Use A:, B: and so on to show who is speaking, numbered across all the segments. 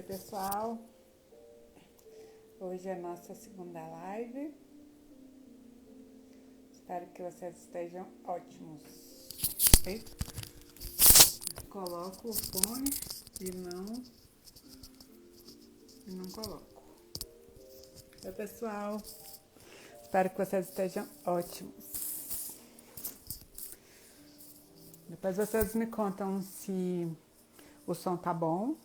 A: Oi, pessoal. Hoje é a nossa segunda live. Espero que vocês estejam ótimos. Ok? Coloco o fone e não coloco. Oi, pessoal. Espero que vocês estejam ótimos. Depois vocês me contam se o som tá bom,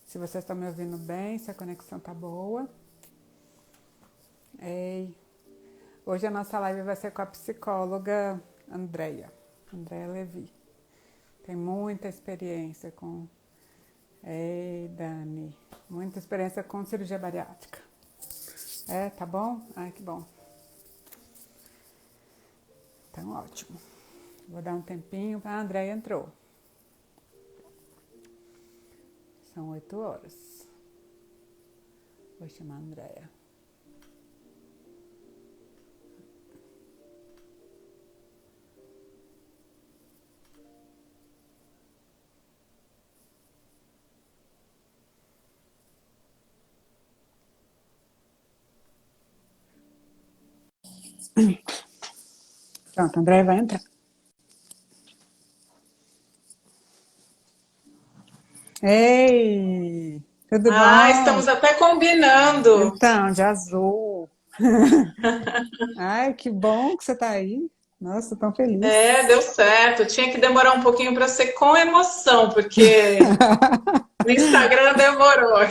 A: se vocês estão me ouvindo bem, se a conexão tá boa. Ei. Hoje a nossa live vai ser com a psicóloga Andrea Levi. Tem muita experiência com... Ei, Dani. Muita experiência com cirurgia bariátrica. É, tá bom? Ai, que bom. Então, ótimo. Vou dar um tempinho. A Andrea entrou. São 8 horas. Vou chamar a Andrea. Pronto, a Andrea vai entrar. Ei, tudo bom?
B: Estamos até combinando.
A: Então, de azul. Ai, que bom que você tá aí. Nossa, tão feliz.
B: Deu certo. Tinha que demorar um pouquinho para ser com emoção, porque no Instagram demorou.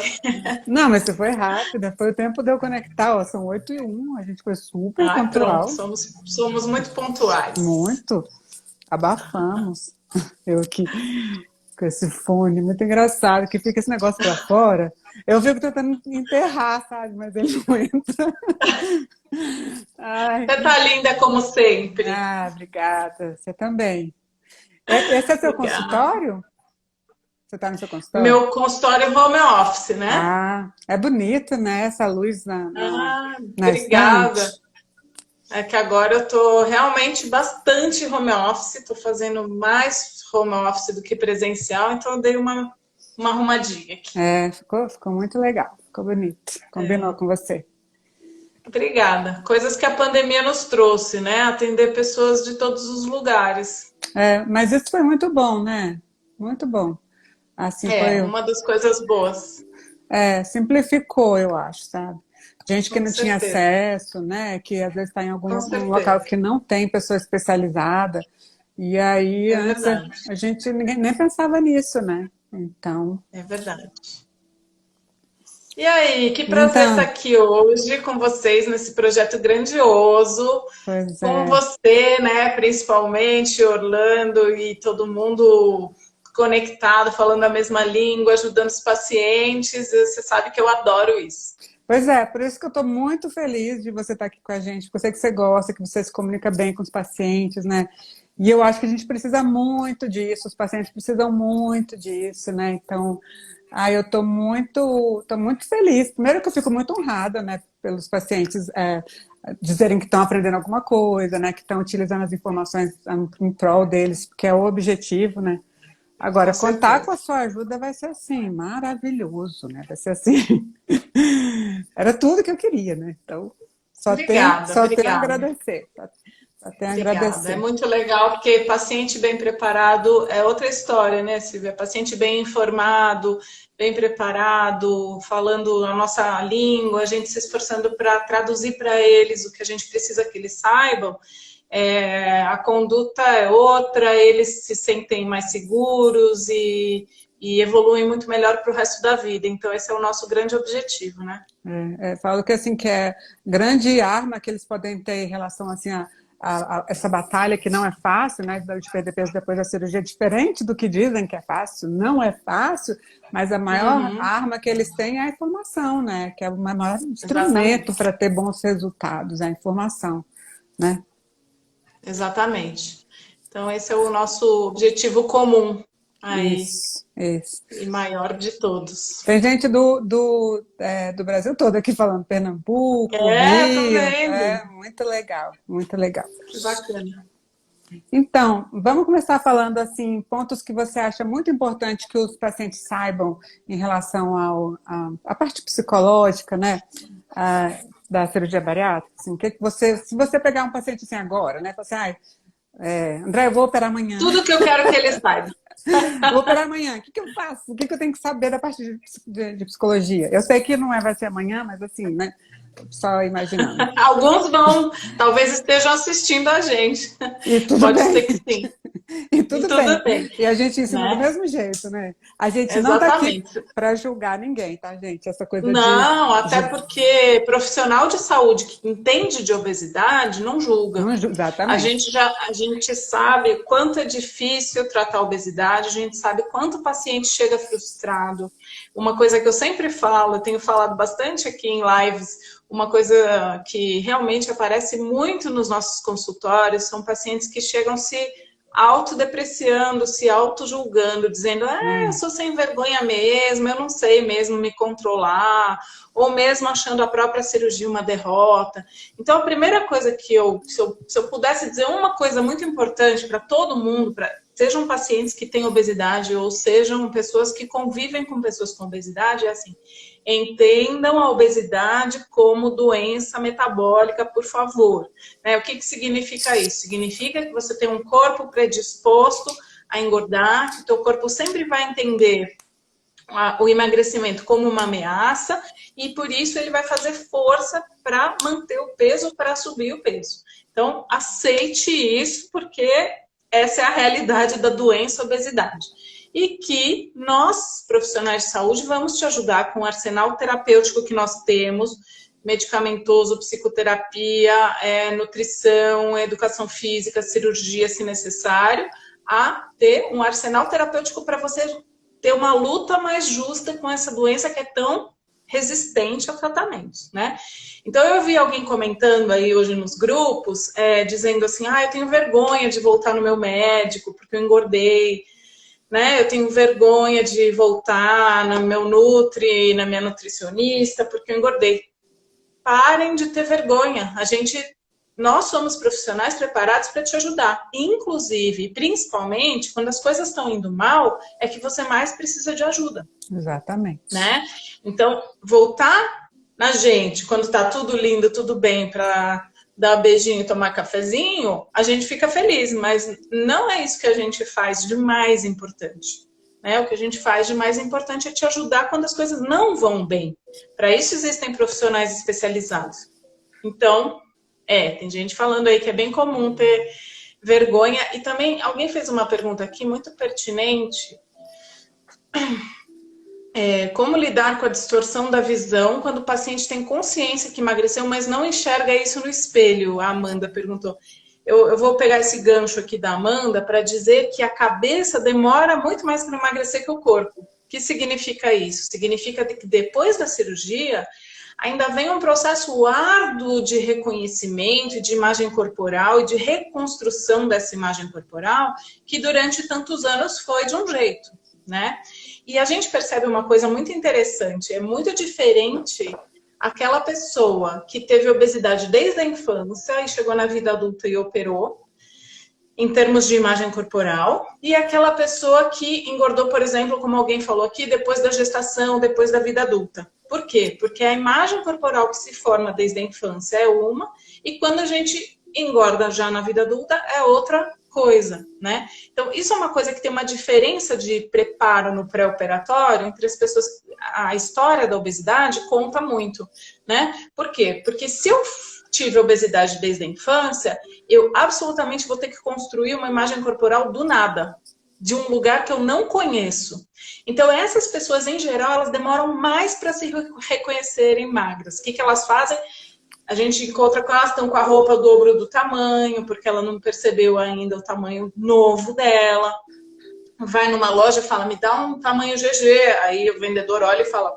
A: Não, mas você foi rápida. Foi o tempo de eu conectar. Ó, são 8h01. A gente foi super
B: Pronto,
A: pontual.
B: somos muito pontuais.
A: Muito. Abafamos. Eu aqui com esse fone. Muito engraçado. Que fica esse negócio pra fora. Eu fico tentando enterrar, sabe? Mas ele não entra. Ai.
B: Você tá linda como sempre.
A: Ah, obrigada. Você também. Esse é seu
B: Obrigada.
A: consultório? Você tá no seu consultório?
B: Meu consultório é home office, né?
A: Ah, é bonito, né? Essa luz na
B: Obrigada.
A: estante.
B: É que agora eu tô realmente bastante home office, tô fazendo mais home office do que presencial, então eu dei uma arrumadinha aqui.
A: É, ficou muito legal. Ficou bonito. Combinou com você.
B: Obrigada. Coisas que a pandemia nos trouxe, né? Atender pessoas de todos os lugares.
A: É, mas isso foi muito bom, né? Muito bom. Assim
B: É,
A: foi.
B: uma das coisas boas,
A: Simplificou, eu acho, sabe? Gente que
B: com
A: não tinha
B: certeza.
A: acesso, né? Que às vezes está em
B: Com
A: algum local
B: certeza.
A: que não tem pessoa especializada. E aí,
B: É
A: antes,
B: verdade.
A: a gente ninguém nem pensava nisso, né? Então,
B: É verdade. E aí, que prazer estar
A: então,
B: aqui hoje com vocês nesse projeto grandioso,
A: pois
B: com
A: é.
B: você, né, principalmente, Orlando e todo mundo conectado, falando a mesma língua, ajudando os pacientes. Você sabe que eu adoro isso.
A: Pois é, por isso que eu estou muito feliz de você estar aqui com a gente, porque eu sei que você gosta, que você se comunica bem com os pacientes, né? E eu acho que a gente precisa muito disso, os pacientes precisam muito disso, né? Então, eu tô muito feliz. Primeiro que eu fico muito honrada, né, pelos pacientes dizerem que estão aprendendo alguma coisa, né, que estão utilizando as informações em prol deles, que é o objetivo, né?
B: Com
A: Agora, contar com a
B: certeza.
A: sua ajuda vai ser assim, maravilhoso, né? Vai ser assim. Era tudo que eu queria, né? Então,
B: Obrigada,
A: só tenho a
B: obrigada.
A: agradecer. Só tenho a
B: Obrigada. É
A: agradecer.
B: muito legal porque paciente bem preparado é outra história, né, Silvia? Paciente bem informado, bem preparado, falando a nossa língua, a gente se esforçando para traduzir para eles o que a gente precisa que eles saibam. A conduta é outra, eles se sentem mais seguros e evoluem muito melhor para o resto da vida. Então, esse é o nosso grande objetivo, né?
A: Falo que assim que é grande arma que eles podem ter em relação assim a essa batalha que não é fácil, né, de perder peso depois da cirurgia, diferente do que dizem que é fácil, não é fácil, mas a maior
B: Uhum,
A: arma que eles têm é a informação, né, que é o maior instrumento
B: exatamente.
A: para ter bons resultados, é a informação, né?
B: Exatamente. Então, esse é o nosso objetivo comum aí
A: Isso, isso.
B: e maior de todos.
A: Tem gente do Brasil todo aqui falando Pernambuco,
B: Tô
A: Rio,
B: vendo.
A: muito legal, muito legal.
B: Que bacana.
A: Então, vamos começar falando assim, pontos que você acha muito importante que os pacientes saibam em relação à parte psicológica, né, da cirurgia bariátrica. Assim, o que você, se você pegar um paciente assim agora, né, você, André, eu vou operar amanhã.
B: Tudo que eu quero que ele saiba.
A: Vou operar amanhã. O que eu faço? O que eu tenho que saber da parte de psicologia? Eu sei que não vai ser amanhã, mas assim, né? Só imaginando.
B: Alguns vão, talvez estejam assistindo a gente.
A: E tudo
B: Pode
A: bem.
B: ser que sim.
A: E tudo bem. E a gente ensina do
B: Né?
A: mesmo jeito, né? A gente não está aqui para julgar ninguém, tá, gente? Essa coisa
B: não, até porque profissional de saúde que entende de obesidade não julga.
A: Exatamente.
B: A gente sabe quanto é difícil tratar a obesidade, a gente sabe quanto o paciente chega frustrado. Uma coisa que eu sempre falo, eu tenho falado bastante aqui em lives, uma coisa que realmente aparece muito nos nossos consultórios, são pacientes que chegam se autodepreciando, se autojulgando, dizendo, eu sou sem vergonha mesmo, eu não sei mesmo me controlar, ou mesmo achando a própria cirurgia uma derrota. Então, a primeira coisa que se eu pudesse dizer uma coisa muito importante para todo mundo, sejam pacientes que têm obesidade ou sejam pessoas que convivem com pessoas com obesidade, é assim, entendam a obesidade como doença metabólica, por favor. O que significa isso? Significa que você tem um corpo predisposto a engordar, que o teu corpo sempre vai entender o emagrecimento como uma ameaça e por isso ele vai fazer força para manter o peso, para subir o peso. Então, aceite isso, porque essa é a realidade da doença obesidade. E que nós, profissionais de saúde, vamos te ajudar com o arsenal terapêutico que nós temos, medicamentoso, psicoterapia, nutrição, educação física, cirurgia, se necessário, a ter um arsenal terapêutico para você ter uma luta mais justa com essa doença que é tão resistente a tratamentos, né? Então, eu vi alguém comentando aí hoje nos grupos, dizendo assim, eu tenho vergonha de voltar no meu médico porque eu engordei, né? Eu tenho vergonha de voltar no meu nutri, na minha nutricionista porque eu engordei. Parem de ter vergonha. Nós somos profissionais preparados para te ajudar. Inclusive, principalmente, quando as coisas estão indo mal, é que você mais precisa de ajuda.
A: Exatamente.
B: Né? Então, voltar na gente, quando está tudo lindo, tudo bem, para dar um beijinho e tomar cafezinho, a gente fica feliz, mas não é isso que a gente faz de mais importante. Né? O que a gente faz de mais importante é te ajudar quando as coisas não vão bem. Para isso existem profissionais especializados. Então, tem gente falando aí que é bem comum ter vergonha. E também alguém fez uma pergunta aqui muito pertinente. Como lidar com a distorção da visão quando o paciente tem consciência que emagreceu, mas não enxerga isso no espelho? A Amanda perguntou. Eu vou pegar esse gancho aqui da Amanda para dizer que a cabeça demora muito mais para emagrecer que o corpo. O que significa isso? Significa que depois da cirurgia ainda vem um processo árduo de reconhecimento, de imagem corporal e de reconstrução dessa imagem corporal que durante tantos anos foi de um jeito, né? E a gente percebe uma coisa muito interessante, é muito diferente aquela pessoa que teve obesidade desde a infância e chegou na vida adulta e operou, em termos de imagem corporal, e aquela pessoa que engordou, por exemplo, como alguém falou aqui, depois da gestação, depois da vida adulta. Por quê? Porque a imagem corporal que se forma desde a infância é uma, e quando a gente engorda já na vida adulta é outra coisa, né? Então, isso é uma coisa que tem uma diferença de preparo no pré-operatório entre as pessoas. A história da obesidade conta muito, né? Por quê? Porque se eu tive obesidade desde a infância, eu absolutamente vou ter que construir uma imagem corporal do nada, de um lugar que eu não conheço. Então, essas pessoas, em geral, elas demoram mais para se reconhecerem magras. O que elas fazem? A gente encontra que elas estão com a roupa dobro do tamanho, porque ela não percebeu ainda o tamanho novo dela. Vai numa loja e fala, me dá um tamanho GG. Aí o vendedor olha e fala,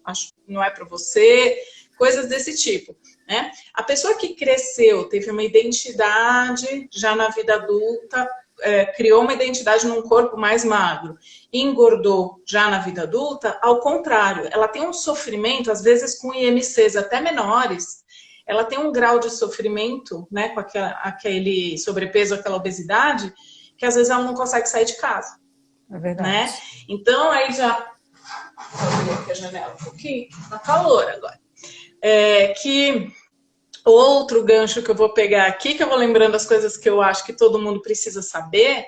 B: acho que não é para você. Coisas desse tipo, né? A pessoa que cresceu, teve uma identidade já na vida adulta, criou uma identidade num corpo mais magro e engordou já na vida adulta, ao contrário, ela tem um sofrimento, às vezes com IMCs até menores, ela tem um grau de sofrimento, né, com aquele sobrepeso, aquela obesidade, que às vezes ela não consegue sair de casa.
A: É verdade.
B: Né? Então, aí já... Vou abrir aqui a janela um pouquinho, tá calor agora. Que outro gancho que eu vou pegar aqui, que eu vou lembrando as coisas que eu acho que todo mundo precisa saber,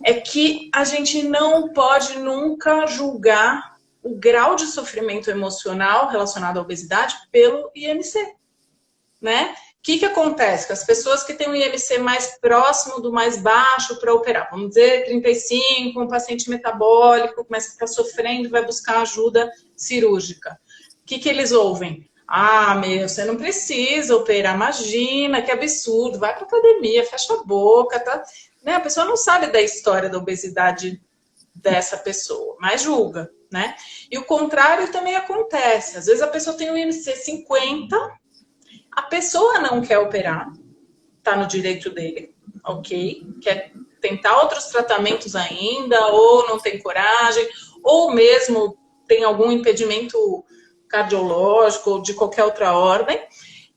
B: é que a gente não pode nunca julgar o grau de sofrimento emocional relacionado à obesidade pelo IMC, né? O que acontece? Com as pessoas que têm um IMC mais próximo do mais baixo para operar, vamos dizer 35, um paciente metabólico, começa a ficar sofrendo, vai buscar ajuda cirúrgica. O que eles ouvem? Ah, meu, você não precisa operar, imagina, que absurdo, vai para academia, fecha a boca, tá? Né? A pessoa não sabe da história da obesidade dessa pessoa, mas julga, né? E o contrário também acontece. Às vezes a pessoa tem um IMC 50, a pessoa não quer operar, tá no direito dele, ok? Quer tentar outros tratamentos ainda, ou não tem coragem, ou mesmo tem algum impedimento cardiológico ou de qualquer outra ordem,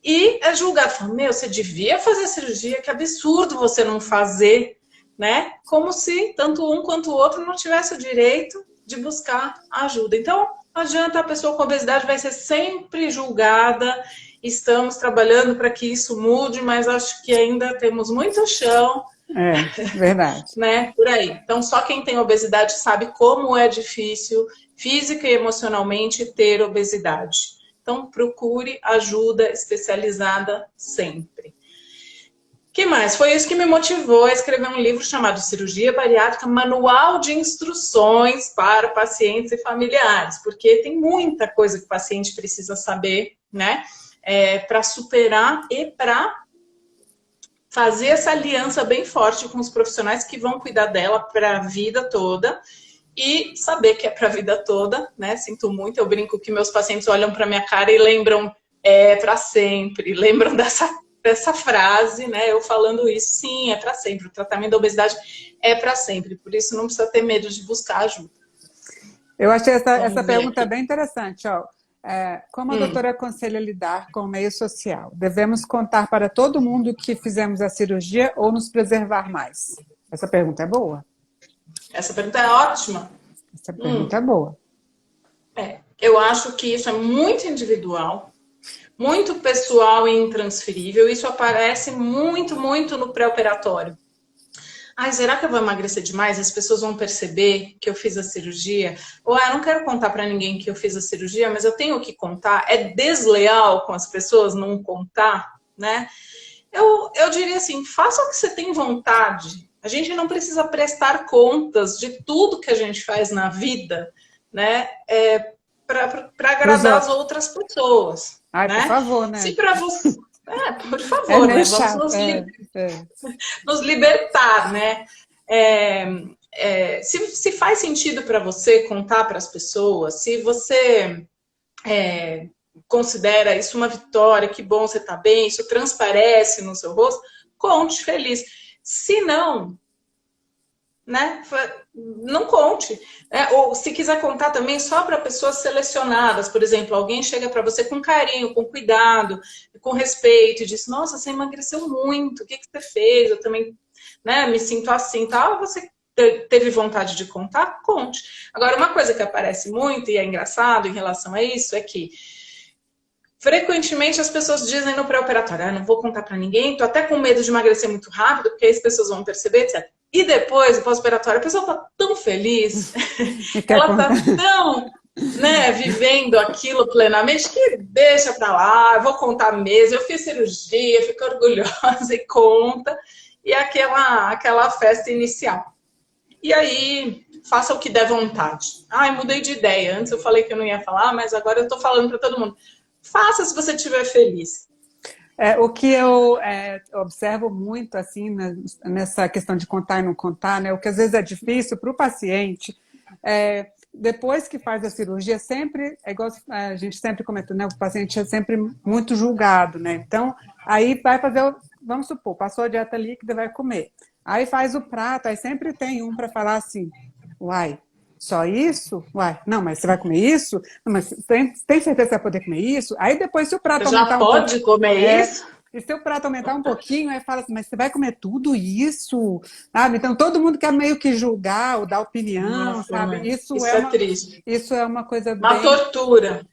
B: e é julgado, fala, meu, você devia fazer cirurgia, que absurdo você não fazer, né? Como se tanto um quanto o outro não tivesse o direito de buscar ajuda. Então, não adianta, a pessoa com obesidade vai ser sempre julgada. Estamos trabalhando para que isso mude, mas acho que ainda temos muito chão.
A: É, verdade.
B: Né, por aí. Então, só quem tem obesidade sabe como é difícil, física e emocionalmente, ter obesidade. Então, procure ajuda especializada sempre. O que mais? Foi isso que me motivou a escrever um livro chamado Cirurgia Bariátrica, Manual de Instruções para Pacientes e Familiares, porque tem muita coisa que o paciente precisa saber, né, para superar e para fazer essa aliança bem forte com os profissionais que vão cuidar dela para a vida toda e saber que é para a vida toda, né? Sinto muito, eu brinco que meus pacientes olham para minha cara e lembram para sempre, lembram dessa frase, né? Eu falando isso, sim, é para sempre. O tratamento da obesidade é para sempre, por isso não precisa ter medo de buscar ajuda.
A: Eu achei essa pergunta bem interessante, ó. Como a doutora aconselha lidar com o meio social? Devemos contar para todo mundo que fizemos a cirurgia ou nos preservar mais? Essa pergunta é boa.
B: Essa pergunta é ótima.
A: Essa pergunta é boa.
B: Eu acho que isso é muito individual, muito pessoal e intransferível. Isso aparece muito, muito no pré-operatório. Ai, será que eu vou emagrecer demais? As pessoas vão perceber que eu fiz a cirurgia? Ou, eu não quero contar para ninguém que eu fiz a cirurgia, mas eu tenho que contar. É desleal com as pessoas não contar, né? Eu diria assim, faça o que você tem vontade. A gente não precisa prestar contas de tudo que a gente faz na vida, né? Para agradar as outras pessoas.
A: Ai,
B: né?
A: por favor, né?
B: Se para você... por favor, né? Vamos nos libertar, né? Se faz sentido para você contar para as pessoas, se você considera isso uma vitória, que bom, você está bem, isso transparece no seu rosto, conte feliz. Se não, né? Não conte. Ou se quiser contar também só para pessoas selecionadas, por exemplo, alguém chega para você com carinho, com cuidado, com respeito, e diz, nossa, você emagreceu muito, o que você fez? Eu também, né, me sinto assim, tal. Você teve vontade de contar? Conte. Agora, uma coisa que aparece muito, e é engraçado em relação a isso, é que frequentemente as pessoas dizem no pré-operatório, não vou contar para ninguém, tô até com medo de emagrecer muito rápido, porque aí as pessoas vão perceber, etc. E depois, no pós-operatório, a pessoa tá tão feliz, ela tá tão, né, vivendo aquilo plenamente, que deixa pra lá, eu vou contar mesmo, eu fiz cirurgia, fico orgulhosa e conta, e aquela festa inicial. E aí, faça o que der vontade. Ai, mudei de ideia, antes eu falei que eu não ia falar, mas agora eu tô falando para todo mundo. Faça se você estiver feliz.
A: O que eu observo muito assim nessa questão de contar e não contar, né? O que às vezes é difícil para o paciente, depois que faz a cirurgia, sempre, é igual a gente sempre comenta, né? O paciente é sempre muito julgado, né? Então, aí vai fazer, vamos supor, passou a dieta líquida, vai comer. Aí faz o prato, aí sempre tem um para falar assim, uai, Só isso? Uai, não, mas você vai comer isso? Não, mas tem certeza que vai poder comer isso? Aí depois, se o prato
B: Você já
A: aumentar um pouco.
B: pode comer isso?
A: E se o prato aumentar um pouquinho, aí fala assim, mas você vai comer tudo isso? Sabe? Então todo mundo quer meio que julgar ou dar opinião,
B: Nossa,
A: sabe?
B: mãe, isso é triste.
A: Isso é uma coisa
B: Uma
A: bem.
B: tortura.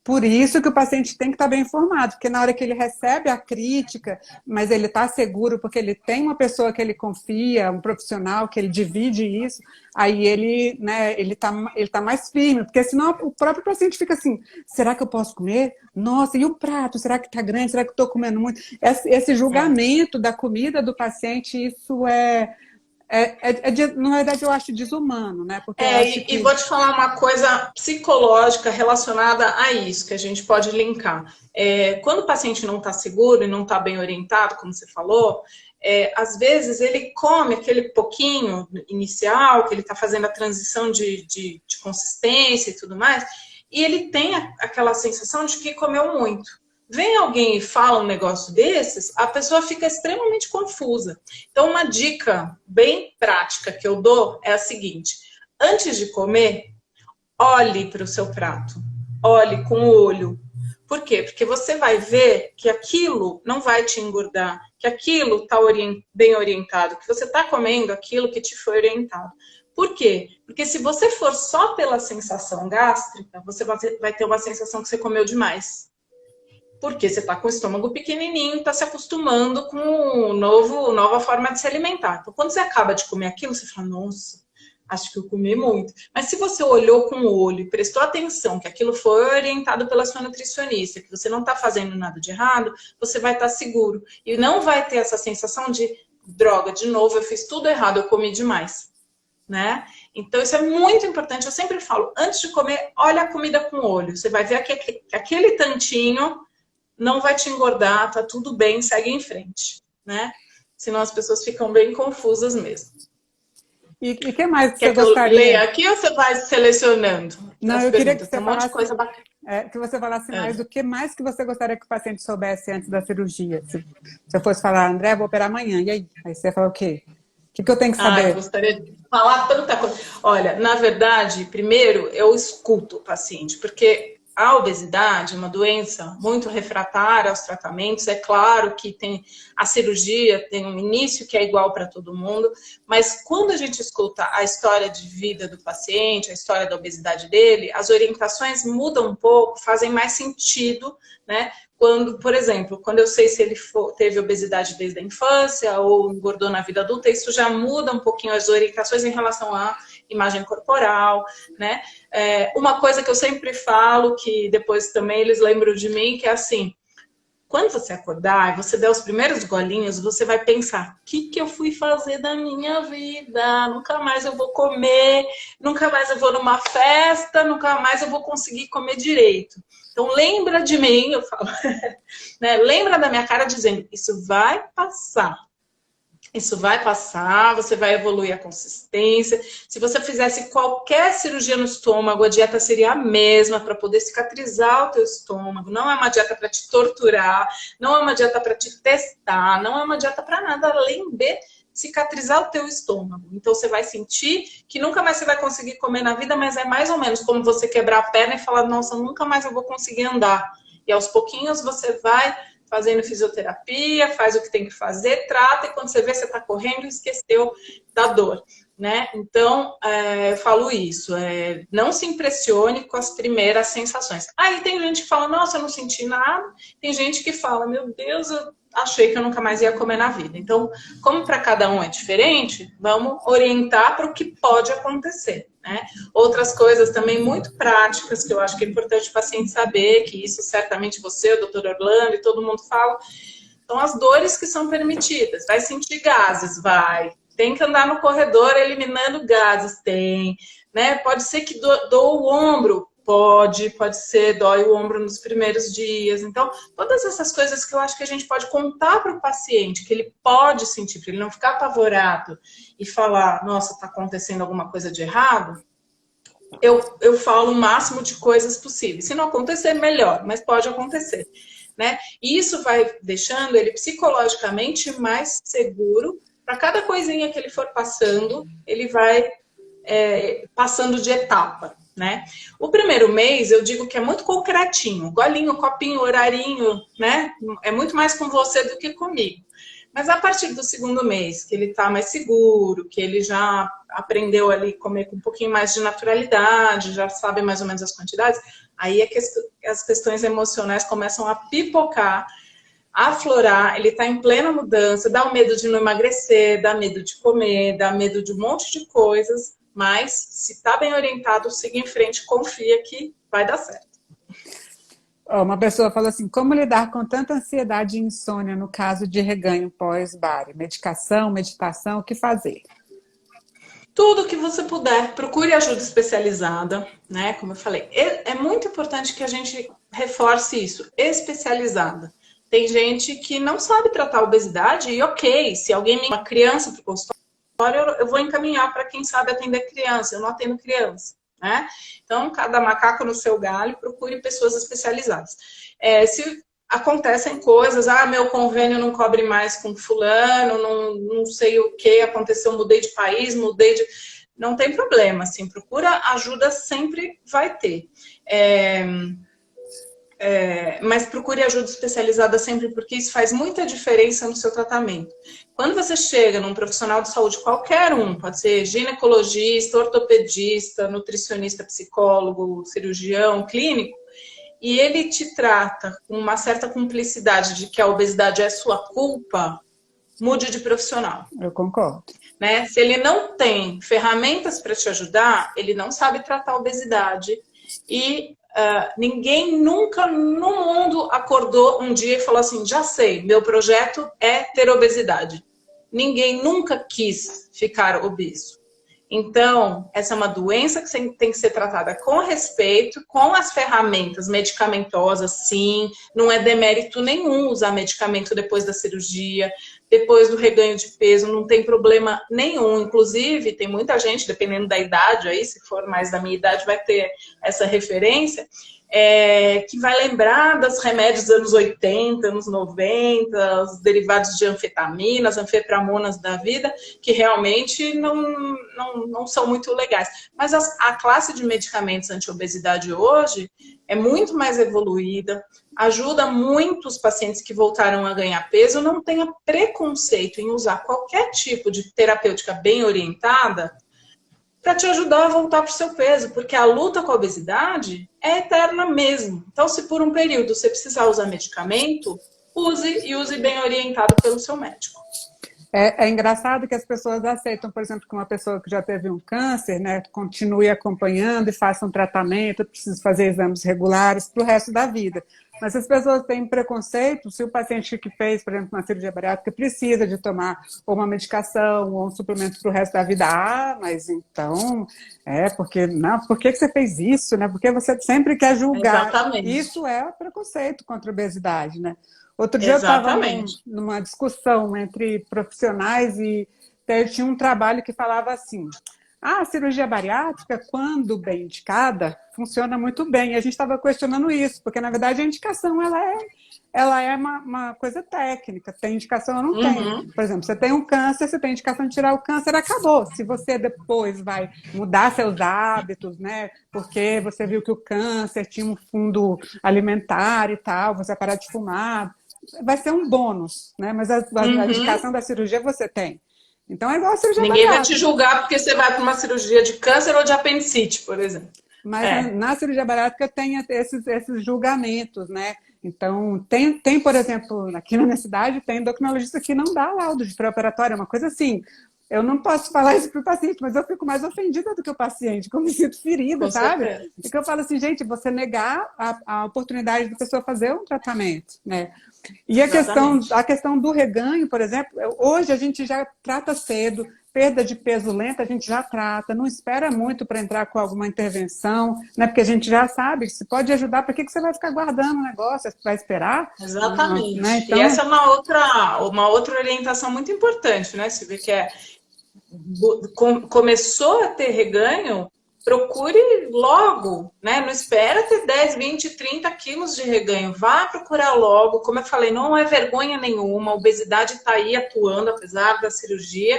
A: Por isso que o paciente tem que estar bem informado, porque na hora que ele recebe a crítica, mas ele está seguro porque ele tem uma pessoa que ele confia, um profissional que ele divide isso, aí ele, né, ele tá mais firme, porque senão o próprio paciente fica assim, será que eu posso comer? Nossa, e o prato? Será que está grande? Será que eu estou comendo muito? Esse julgamento da comida do paciente, isso na verdade, eu acho desumano, né? Porque eu acho
B: E
A: que.
B: vou te falar uma coisa psicológica relacionada a isso, que a gente pode linkar. Quando o paciente não está seguro e não está bem orientado, como você falou, às vezes ele come aquele pouquinho inicial, que ele está fazendo a transição de consistência e tudo mais, e ele tem aquela sensação de que comeu muito. Vem alguém e fala um negócio desses, a pessoa fica extremamente confusa. Então, uma dica bem prática que eu dou é a seguinte: antes de comer, olhe para o seu prato. Olhe com o olho. Por quê? Porque você vai ver que aquilo não vai te engordar, que aquilo está bem orientado, que você está comendo aquilo que te foi orientado. Por quê? Porque se você for só pela sensação gástrica, você vai ter uma sensação que você comeu demais. Porque você está com o estômago pequenininho e está se acostumando com nova forma de se alimentar. Então, quando você acaba de comer aquilo, você fala, nossa, acho que eu comi muito. Mas se você olhou com o olho e prestou atenção que aquilo foi orientado pela sua nutricionista, que você não está fazendo nada de errado, você vai estar seguro. E não vai ter essa sensação de, droga, de novo, eu fiz tudo errado, eu comi demais. Né? Então, isso é muito importante. Eu sempre falo, antes de comer, olha a comida com o olho. Você vai ver que aquele tantinho não vai te engordar, tá tudo bem, segue em frente, né? Senão as pessoas ficam bem confusas mesmo.
A: E o que mais que
B: Quer
A: você
B: que eu
A: gostaria?
B: leia aqui ou você vai selecionando?
A: Não, eu queria que você
B: Tem um monte de
A: falasse,
B: coisa bacana.
A: que você falasse mais do que mais que você gostaria que o paciente soubesse antes da cirurgia. Se eu fosse falar, André, vou operar amanhã, e aí? Aí você fala o quê? O que eu tenho que saber?
B: Eu gostaria de falar tanta coisa. Olha, na verdade, primeiro eu escuto o paciente, porque a obesidade é uma doença muito refratária aos tratamentos. É claro que a cirurgia tem um início que é igual para todo mundo, mas quando a gente escuta a história de vida do paciente, a história da obesidade dele, as orientações mudam um pouco, fazem mais sentido, né? Quando, por exemplo, quando eu sei se ele teve obesidade desde a infância ou engordou na vida adulta, isso já muda um pouquinho as orientações em relação à imagem corporal, né? Uma coisa que eu sempre falo, que depois também eles lembram de mim, que é assim, quando você acordar e você der os primeiros golinhos, você vai pensar, o que eu fui fazer da minha vida? Nunca mais eu vou comer, nunca mais eu vou numa festa, nunca mais eu vou conseguir comer direito. Então, lembra de mim, eu falo, né? Lembra da minha cara dizendo, isso vai passar. Isso vai passar, você vai evoluir a consistência. Se você fizesse qualquer cirurgia no estômago, a dieta seria a mesma para poder cicatrizar o teu estômago. Não é uma dieta para te torturar, não é uma dieta para te testar, não é uma dieta para nada além de cicatrizar o teu estômago. Então você vai sentir que nunca mais você vai conseguir comer na vida, mas é mais ou menos como você quebrar a perna e falar, nossa, nunca mais eu vou conseguir andar. E aos pouquinhos você vai fazendo fisioterapia, faz o que tem que fazer, trata, e quando você vê, você está correndo e esqueceu da dor, né? Então, eu falo isso, não se impressione com as primeiras sensações. Aí tem gente que fala, nossa, eu não senti nada, tem gente que fala, meu Deus, eu achei que eu nunca mais ia comer na vida. Então, como para cada um é diferente, vamos orientar para o que pode acontecer, né? Outras coisas também muito práticas que eu acho que é importante o paciente saber, que isso certamente você, o doutor Orlando e todo mundo fala, são as dores que são permitidas. Vai sentir gases? Vai. Tem que andar no corredor eliminando gases? Tem. Né? Pode ser que doa o ombro? Pode ser, dói o ombro nos primeiros dias. Então, todas essas coisas que eu acho que a gente pode contar para o paciente, que ele pode sentir, para ele não ficar apavorado e falar, nossa, está acontecendo alguma coisa de errado, eu falo o máximo de coisas possíveis. Se não acontecer, melhor, mas pode acontecer. Né? E isso vai deixando ele psicologicamente mais seguro. Para cada coisinha que ele for passando, ele vai passando de etapa, né? O primeiro mês, eu digo que é muito concretinho, golinho, copinho, horarinho, né? É muito mais com você do que comigo. Mas a partir do segundo mês, que ele tá mais seguro, que ele já aprendeu ali a comer com um pouquinho mais de naturalidade, já sabe mais ou menos as quantidades, aí é que as questões emocionais começam a pipocar, a aflorar, ele está em plena mudança, dá o medo de não emagrecer, dá medo de comer, dá medo de um monte de coisas, mas se está bem orientado, siga em frente, confia que vai dar certo.
A: Uma pessoa falou assim, como lidar com tanta ansiedade e insônia no caso de reganho pós-bari? Medicação, meditação, o que fazer?
B: Tudo que você puder, procure ajuda especializada, né? Como eu falei, é muito importante que a gente reforce isso, especializada. Tem gente que não sabe tratar a obesidade e ok, se alguém me uma criança para o consultório, eu vou encaminhar para quem sabe atender criança, eu não atendo criança, né? Então, cada macaco no seu galho, procure pessoas especializadas. Se acontecem coisas, meu convênio não cobre mais com fulano, não sei o que aconteceu, mudei de país, Não tem problema, assim, procura ajuda, sempre vai ter. Mas procure ajuda especializada sempre, porque isso faz muita diferença no seu tratamento. Quando você chega num profissional de saúde, qualquer um, pode ser ginecologista, ortopedista, nutricionista, psicólogo, cirurgião, clínico, e ele te trata com uma certa cumplicidade de que a obesidade é sua culpa, mude de profissional.
A: Eu concordo.
B: Né? Se ele não tem ferramentas para te ajudar, ele não sabe tratar a obesidade e ninguém nunca no mundo acordou um dia e falou assim, já sei, meu projeto é ter obesidade. Ninguém nunca quis ficar obeso. Então, essa é uma doença que tem que ser tratada com respeito, com as ferramentas medicamentosas, sim. Não é demérito nenhum usar medicamento depois da cirurgia, depois do reganho de peso, não tem problema nenhum. Inclusive, tem muita gente, dependendo da idade, aí, se for mais da minha idade, vai ter essa referência, que vai lembrar dos remédios dos anos 80, anos 90, os derivados de anfetaminas, anfepramonas da vida, que realmente não são muito legais. Mas a classe de medicamentos anti-obesidade hoje é muito mais evoluída, ajuda muito os pacientes que voltaram a ganhar peso, não tenha preconceito em usar qualquer tipo de terapêutica bem orientada para te ajudar a voltar para o seu peso, porque a luta com a obesidade é eterna mesmo. Então, se por um período você precisar usar medicamento, use bem orientado pelo seu médico.
A: É engraçado que as pessoas aceitam, por exemplo, que uma pessoa que já teve um câncer, né, continue acompanhando e faça um tratamento, precisa fazer exames regulares para o resto da vida. Mas as pessoas têm preconceito se o paciente que fez, por exemplo, uma cirurgia bariátrica precisa de tomar ou uma medicação ou um suplemento para o resto da vida. Mas então, porque não, por que você fez isso, né? Porque você sempre quer julgar.
B: Exatamente.
A: Isso é preconceito contra a obesidade, né? Outro dia
B: Exatamente.
A: eu estava numa discussão entre profissionais e tinha um trabalho que falava assim, a cirurgia bariátrica, quando bem indicada, funciona muito bem. E a gente estava questionando isso, porque na verdade a indicação ela é uma coisa técnica, tem indicação ou não tem. Por exemplo, você tem um câncer, você tem indicação de tirar o câncer, acabou. Se você depois vai mudar seus hábitos, né, porque você viu que o câncer tinha um fundo alimentar e tal, você vai parar de fumar, vai ser um bônus, né? Mas a indicação da cirurgia você tem. Então é igual a cirurgia
B: Ninguém
A: bariátrica.
B: vai te julgar porque você vai para uma cirurgia de câncer ou de apendicite, por exemplo.
A: Mas na cirurgia bariátrica tem esses julgamentos, né? Então, tem, por exemplo, aqui na minha cidade, tem endocrinologista que não dá laudo de pré-operatório, é uma coisa assim. Eu não posso falar isso para o paciente, mas eu fico mais ofendida do que o paciente, como me sinto ferida,
B: Com
A: sabe?
B: certeza.
A: E que eu falo assim, gente, você negar a oportunidade da pessoa fazer um tratamento, né? E a questão do reganho, por exemplo, hoje a gente já trata cedo, perda de peso lenta a gente já trata, não espera muito para entrar com alguma intervenção, né? Porque a gente já sabe, se pode ajudar, para que você vai ficar guardando o negócio? Você vai esperar?
B: Exatamente.
A: Né? Então,
B: e essa é uma outra orientação muito importante, né? Você vê que começou a ter reganho, procure logo, né? Não espera ter 10, 20, 30 quilos de reganho. Vá procurar logo. Como eu falei, não é vergonha nenhuma. A obesidade está aí atuando, apesar da cirurgia.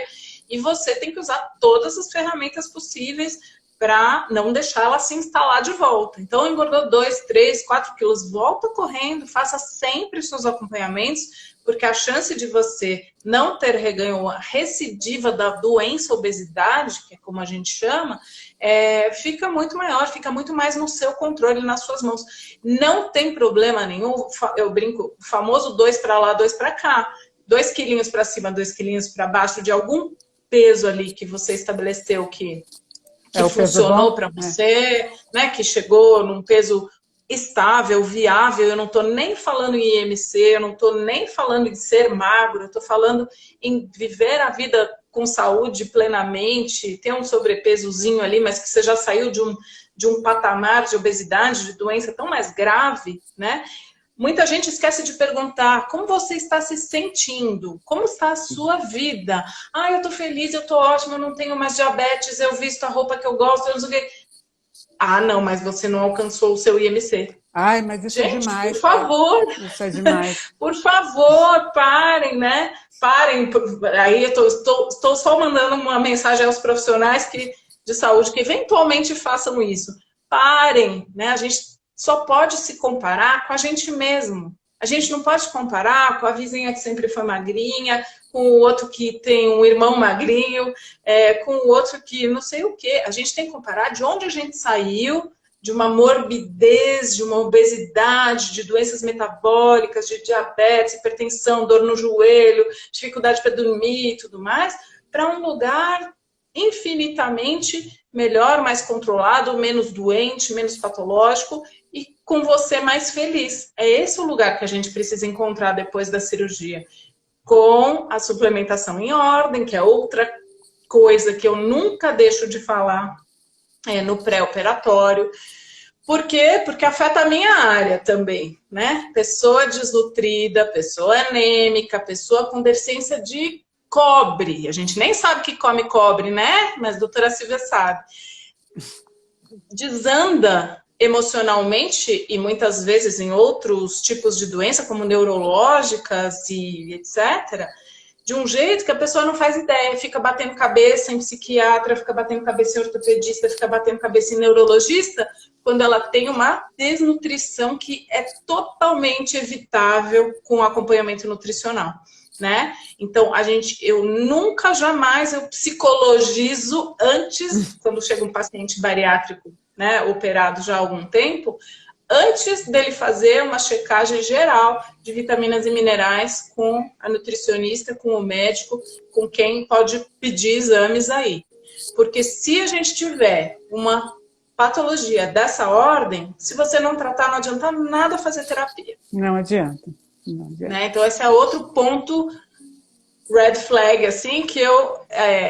B: E você tem que usar todas as ferramentas possíveis para não deixar ela se instalar de volta. Então, engordou 2, 3, 4 quilos, volta correndo, faça sempre seus acompanhamentos, porque a chance de você não ter reganho, a recidiva da doença obesidade, que é como a gente chama, fica muito maior, fica muito mais no seu controle, nas suas mãos. Não tem problema nenhum, eu brinco, o famoso 2 para lá, 2 para cá. 2 quilinhos para cima, 2 quilinhos para baixo de algum peso ali que você estabeleceu que funcionou para você, né? Que chegou num peso estável, viável. Eu não estou nem falando em IMC, eu não estou nem falando em ser magro, eu estou falando em viver a vida com saúde plenamente, ter um sobrepesozinho ali, mas que você já saiu de um patamar de obesidade, de doença tão mais grave, né? Muita gente esquece de perguntar como você está se sentindo, como está a sua vida. Ah, eu estou feliz, eu estou ótima, eu não tenho mais diabetes, eu visto a roupa que eu gosto, eu não sei o quê. Ah, não, mas você não alcançou o seu IMC.
A: Ai, mas isso
B: gente,
A: é demais.
B: Por favor.
A: Isso é demais.
B: Por favor, parem, né? Parem. Aí eu estou só mandando uma mensagem aos profissionais de saúde que eventualmente façam isso. Parem, né? A gente só pode se comparar com a gente mesmo. A gente não pode comparar com a vizinha que sempre foi magrinha, com o outro que tem um irmão magrinho, com o outro que não sei o quê. A gente tem que comparar de onde a gente saiu, de uma morbidez, de uma obesidade, de doenças metabólicas, de diabetes, hipertensão, dor no joelho, dificuldade para dormir e tudo mais, para um lugar infinitamente melhor, mais controlado, menos doente, menos patológico e com você mais feliz. É esse o lugar que a gente precisa encontrar depois da cirurgia. Com a suplementação em ordem, que é outra coisa que eu nunca deixo de falar no pré-operatório. Por quê? Porque afeta a minha área também, né? Pessoa desnutrida, pessoa anêmica, pessoa com deficiência de cobre. A gente nem sabe que come cobre, né? Mas a doutora Silvia sabe. Desanda emocionalmente e muitas vezes em outros tipos de doença, como neurológicas e etc., de um jeito que a pessoa não faz ideia, fica batendo cabeça em psiquiatra, fica batendo cabeça em ortopedista, fica batendo cabeça em neurologista, quando ela tem uma desnutrição que é totalmente evitável com acompanhamento nutricional, né? Então, eu nunca, jamais, eu psicologizo antes, quando chega um paciente bariátrico, né, operado já há algum tempo, antes dele fazer uma checagem geral de vitaminas e minerais com a nutricionista, com o médico, com quem pode pedir exames aí. Porque se a gente tiver uma patologia dessa ordem, se você não tratar, não adianta nada fazer terapia.
A: Não adianta. Não adianta.
B: Né? Então, esse é outro ponto red flag, assim, que eu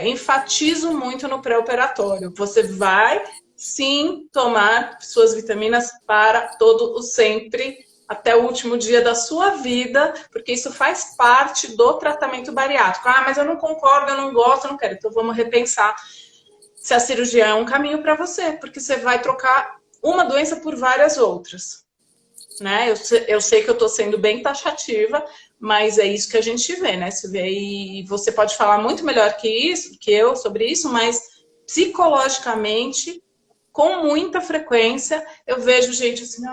B: enfatizo muito no pré-operatório. Você vai sim tomar suas vitaminas para todo o sempre, até o último dia da sua vida, porque isso faz parte do tratamento bariátrico. Ah, mas eu não concordo, eu não gosto, eu não quero. Então vamos repensar se a cirurgia é um caminho para você, porque você vai trocar uma doença por várias outras. Né? Eu sei que eu estou sendo bem taxativa, mas é isso que a gente vê, né? E você pode falar muito melhor que eu sobre isso, mas psicologicamente, com muita frequência, eu vejo gente assim,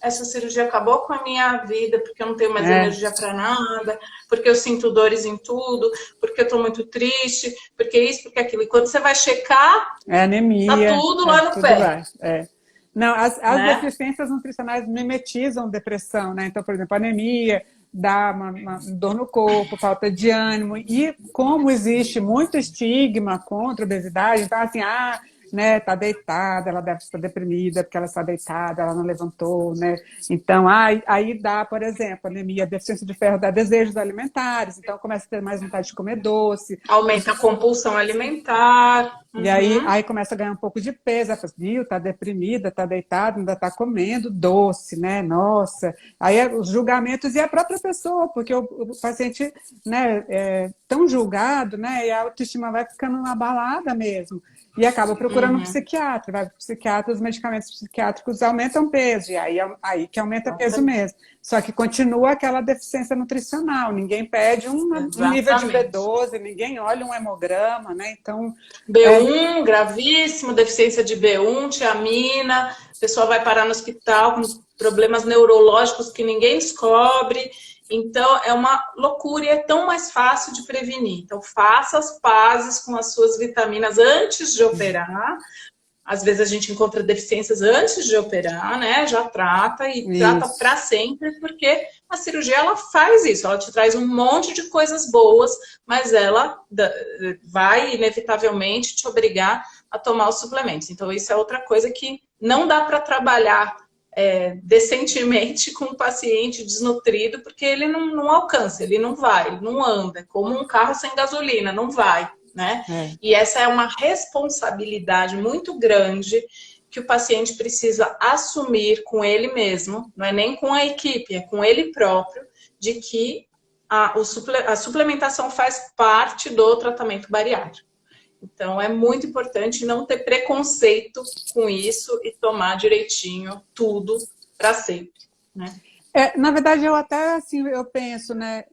B: essa cirurgia acabou com a minha vida, porque eu não tenho mais energia para nada, porque eu sinto dores em tudo, porque eu estou muito triste, porque isso, porque aquilo. E quando você vai checar,
A: anemia,
B: tá tudo lá no pé.
A: Não, as deficiências nutricionais mimetizam depressão, né? Então, por exemplo, anemia dá uma dor no corpo, falta de ânimo. E como existe muito estigma contra a obesidade, então assim, né, tá deitada, ela deve estar deprimida porque ela está deitada, ela não levantou, né? Então, aí dá, por exemplo, anemia, deficiência de ferro dá desejos alimentares, então começa a ter mais vontade de comer doce.
B: Aumenta a compulsão alimentar.
A: E aí começa a ganhar um pouco de peso, ela fala, viu, tá deprimida, tá deitada, ainda tá comendo doce, né? Nossa. Aí os julgamentos e a própria pessoa, porque o paciente, né, é tão julgado, né? E a autoestima vai ficando abalada mesmo. e acaba procurando um
B: Uhum.
A: psiquiatra. Vai para o psiquiatra, os medicamentos psiquiátricos aumentam peso, e aí que aumenta peso mesmo. Só que continua aquela deficiência nutricional. Ninguém pede um nível de
B: Exatamente.
A: B12, ninguém olha um hemograma, né? Então,
B: B1, gravíssimo, deficiência de B1, tiamina, a pessoa vai parar no hospital com problemas neurológicos que ninguém descobre. Então, é uma loucura e é tão mais fácil de prevenir. Então, faça as pazes com as suas vitaminas antes de operar. Às vezes a gente encontra deficiências antes de operar, né? Já trata e trata
A: isso.
B: para sempre, porque a cirurgia ela faz isso, ela te traz um monte de coisas boas, mas ela vai inevitavelmente te obrigar a tomar os suplementos. Então isso é outra coisa que não dá para trabalhar decentemente com um paciente desnutrido, porque ele não alcança, ele não vai, ele não anda, é como um carro sem gasolina, não vai. Né? E essa é uma responsabilidade muito grande que o paciente precisa assumir com ele mesmo, não é nem com a equipe, é com ele próprio, de que a suplementação faz parte do tratamento bariátrico. Então, é muito importante não ter preconceito com isso e tomar direitinho tudo para sempre. Né?
A: Na verdade, eu até assim, eu penso, né?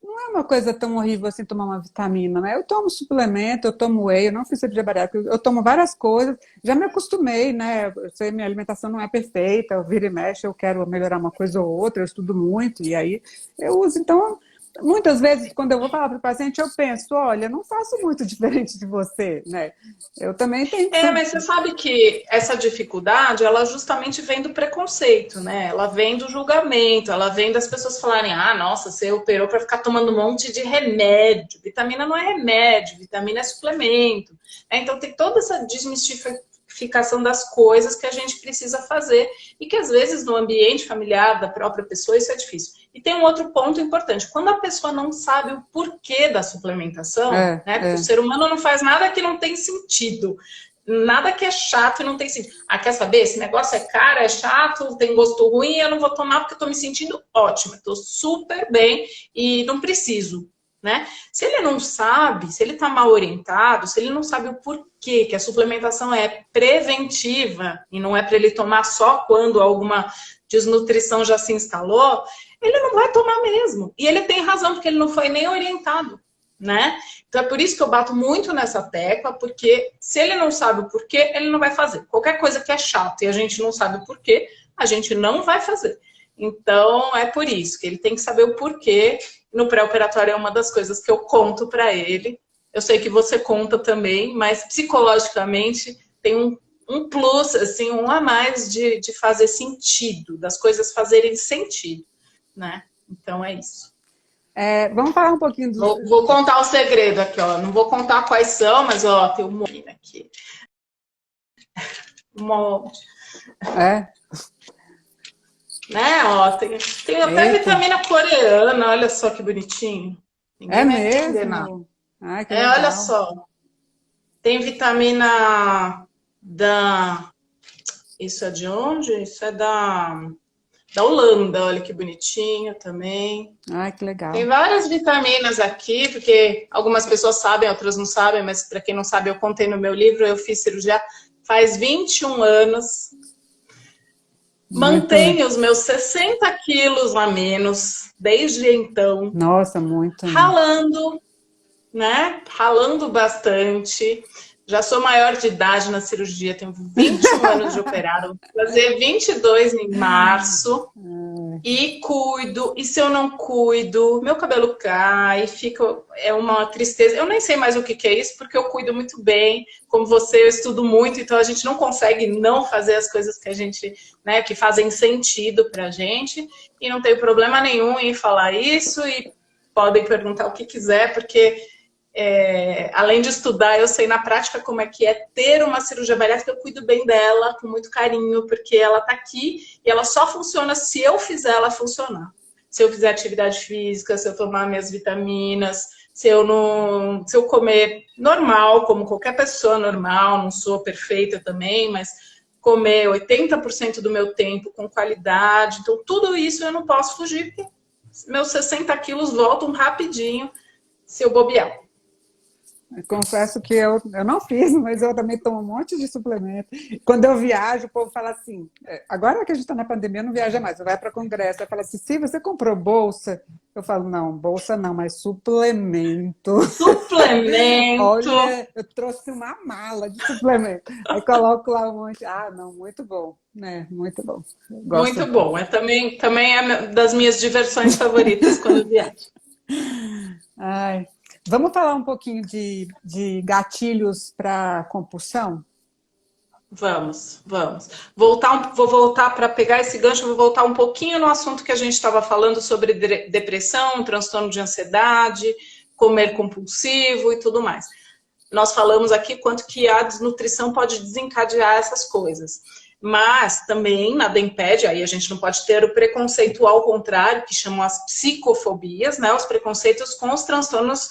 A: Não é uma coisa tão horrível assim tomar uma vitamina, né? Eu tomo suplemento, eu tomo whey, eu não fiz cirurgia bariátrica, eu tomo várias coisas, já me acostumei, né? Eu sei, minha alimentação não é perfeita, eu viro e mexo, eu quero melhorar uma coisa ou outra, eu estudo muito, e aí eu uso. Então, muitas vezes, quando eu vou falar para o paciente, eu penso, olha, não faço muito diferente de você, né? Eu também tenho que ser...
B: Mas você sabe que essa dificuldade, ela justamente vem do preconceito, né? Ela vem do julgamento, ela vem das pessoas falarem, ah, nossa, você operou para ficar tomando um monte de remédio. Vitamina não é remédio, vitamina é suplemento. Então tem toda essa desmistificação das coisas que a gente precisa fazer e que às vezes no ambiente familiar da própria pessoa isso é difícil. E tem um outro ponto importante, quando a pessoa não sabe o porquê da suplementação, né? Porque o ser humano não faz nada que não tem sentido, nada que é chato e não tem sentido. Ah, quer saber? Esse negócio é caro, é chato, tem gosto ruim, eu não vou tomar porque eu tô me sentindo ótima, tô super bem e não preciso. Né? Se ele não sabe, se ele está mal orientado, se ele não sabe o porquê que a suplementação é preventiva e não é para ele tomar só quando alguma desnutrição já se instalou, ele não vai tomar mesmo. E ele tem razão, porque ele não foi nem orientado. Né? Então é por isso que eu bato muito nessa tecla, porque se ele não sabe o porquê, ele não vai fazer. Qualquer coisa que é chata e a gente não sabe o porquê, a gente não vai fazer. Então, é por isso que ele tem que saber o porquê. No pré-operatório é uma das coisas que eu conto para ele. Eu sei que você conta também, mas psicologicamente tem um plus, assim, um a mais de fazer sentido, das coisas fazerem sentido, né? Então, é isso.
A: Vamos falar um pouquinho
B: do... Vou contar o segredo aqui, ó. Não vou contar quais são, mas, ó, tem um monte aqui. Um monte. Né, ó, tem até vitamina coreana, olha só que bonitinho. Ninguém vai entender nada.
A: Ah, que legal.
B: Olha só. Tem vitamina da... Isso é de onde? Isso é da Holanda, olha que bonitinho também.
A: Ah, que legal.
B: Tem várias vitaminas aqui, porque algumas pessoas sabem, outras não sabem, mas para quem não sabe, eu contei no meu livro, eu fiz cirurgia faz 21 anos. Mantenho os meus 60 quilos a menos desde então.
A: Nossa, muito.
B: Ralando, né? Ralando bastante. Já sou maior de idade na cirurgia, tenho 21 anos de operado. Vou fazer 22 em março. E cuido, e se eu não cuido, meu cabelo cai, é uma tristeza. Eu nem sei mais o que é isso, porque eu cuido muito bem. Como você, eu estudo muito, então a gente não consegue não fazer as coisas que a gente, né, que fazem sentido pra gente. E não tenho problema nenhum em falar isso, e podem perguntar o que quiser, porque além de estudar, eu sei na prática como é que é ter uma cirurgia bariátrica. Eu cuido bem dela, com muito carinho, porque ela tá aqui e ela só funciona se eu fizer ela funcionar. Se eu fizer atividade física, se eu tomar minhas vitaminas, se eu comer normal, como qualquer pessoa normal, não sou perfeita também, mas comer 80% do meu tempo com qualidade. Então, tudo isso eu não posso fugir, porque meus 60 quilos voltam rapidinho se eu bobear.
A: Confesso que eu não fiz, mas eu também tomo um monte de suplemento. Quando eu viajo, o povo fala assim, agora que a gente está na pandemia, não viaja mais, vai para congresso, vai falar assim, se você comprou bolsa? Eu falo, não, bolsa não, mas suplemento.
B: Suplemento.
A: Olha, eu trouxe uma mala de suplemento. Aí coloco lá um monte. Ah, não, muito bom, né? Muito bom. Eu
B: Muito
A: gosto.
B: bom. Também é das minhas diversões favoritas quando eu viajo.
A: Ai. Vamos falar um pouquinho de gatilhos para compulsão?
B: Vamos. Vou voltar para pegar esse gancho, vou voltar um pouquinho no assunto que a gente estava falando sobre depressão, transtorno de ansiedade, comer compulsivo e tudo mais. Nós falamos aqui quanto que a desnutrição pode desencadear essas coisas. Mas também nada impede, aí a gente não pode ter o preconceito ao contrário, que chamam as psicofobias, né? Os preconceitos com os transtornos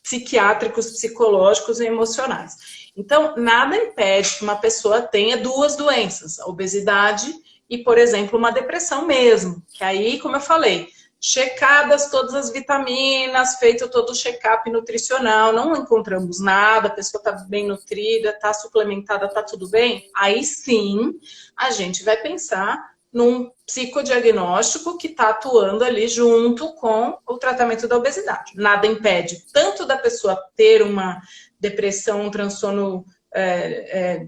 B: psiquiátricos, psicológicos e emocionais. Então, nada impede que uma pessoa tenha duas doenças, a obesidade e, por exemplo, uma depressão mesmo. Que aí, como eu falei, checadas todas as vitaminas, feito todo o check-up nutricional, não encontramos nada, a pessoa está bem nutrida, está suplementada, está tudo bem, aí sim a gente vai pensar num psicodiagnóstico que está atuando ali junto com o tratamento da obesidade. Nada impede tanto da pessoa ter uma depressão, um transtorno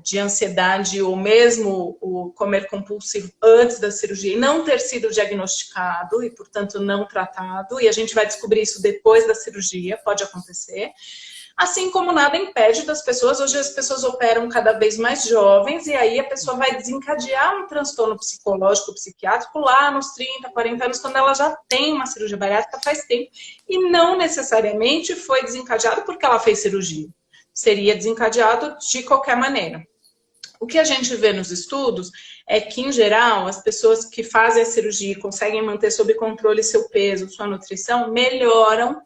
B: de ansiedade ou mesmo o comer compulsivo antes da cirurgia e não ter sido diagnosticado e, portanto, não tratado. E a gente vai descobrir isso depois da cirurgia, pode acontecer. Assim como nada impede das pessoas, hoje as pessoas operam cada vez mais jovens e aí a pessoa vai desencadear um transtorno psicológico, psiquiátrico lá nos 30, 40 anos, quando ela já tem uma cirurgia bariátrica faz tempo e não necessariamente foi desencadeado porque ela fez cirurgia. Seria desencadeado de qualquer maneira. O que a gente vê nos estudos é que, em geral, as pessoas que fazem a cirurgia e conseguem manter sob controle seu peso, sua nutrição, melhoram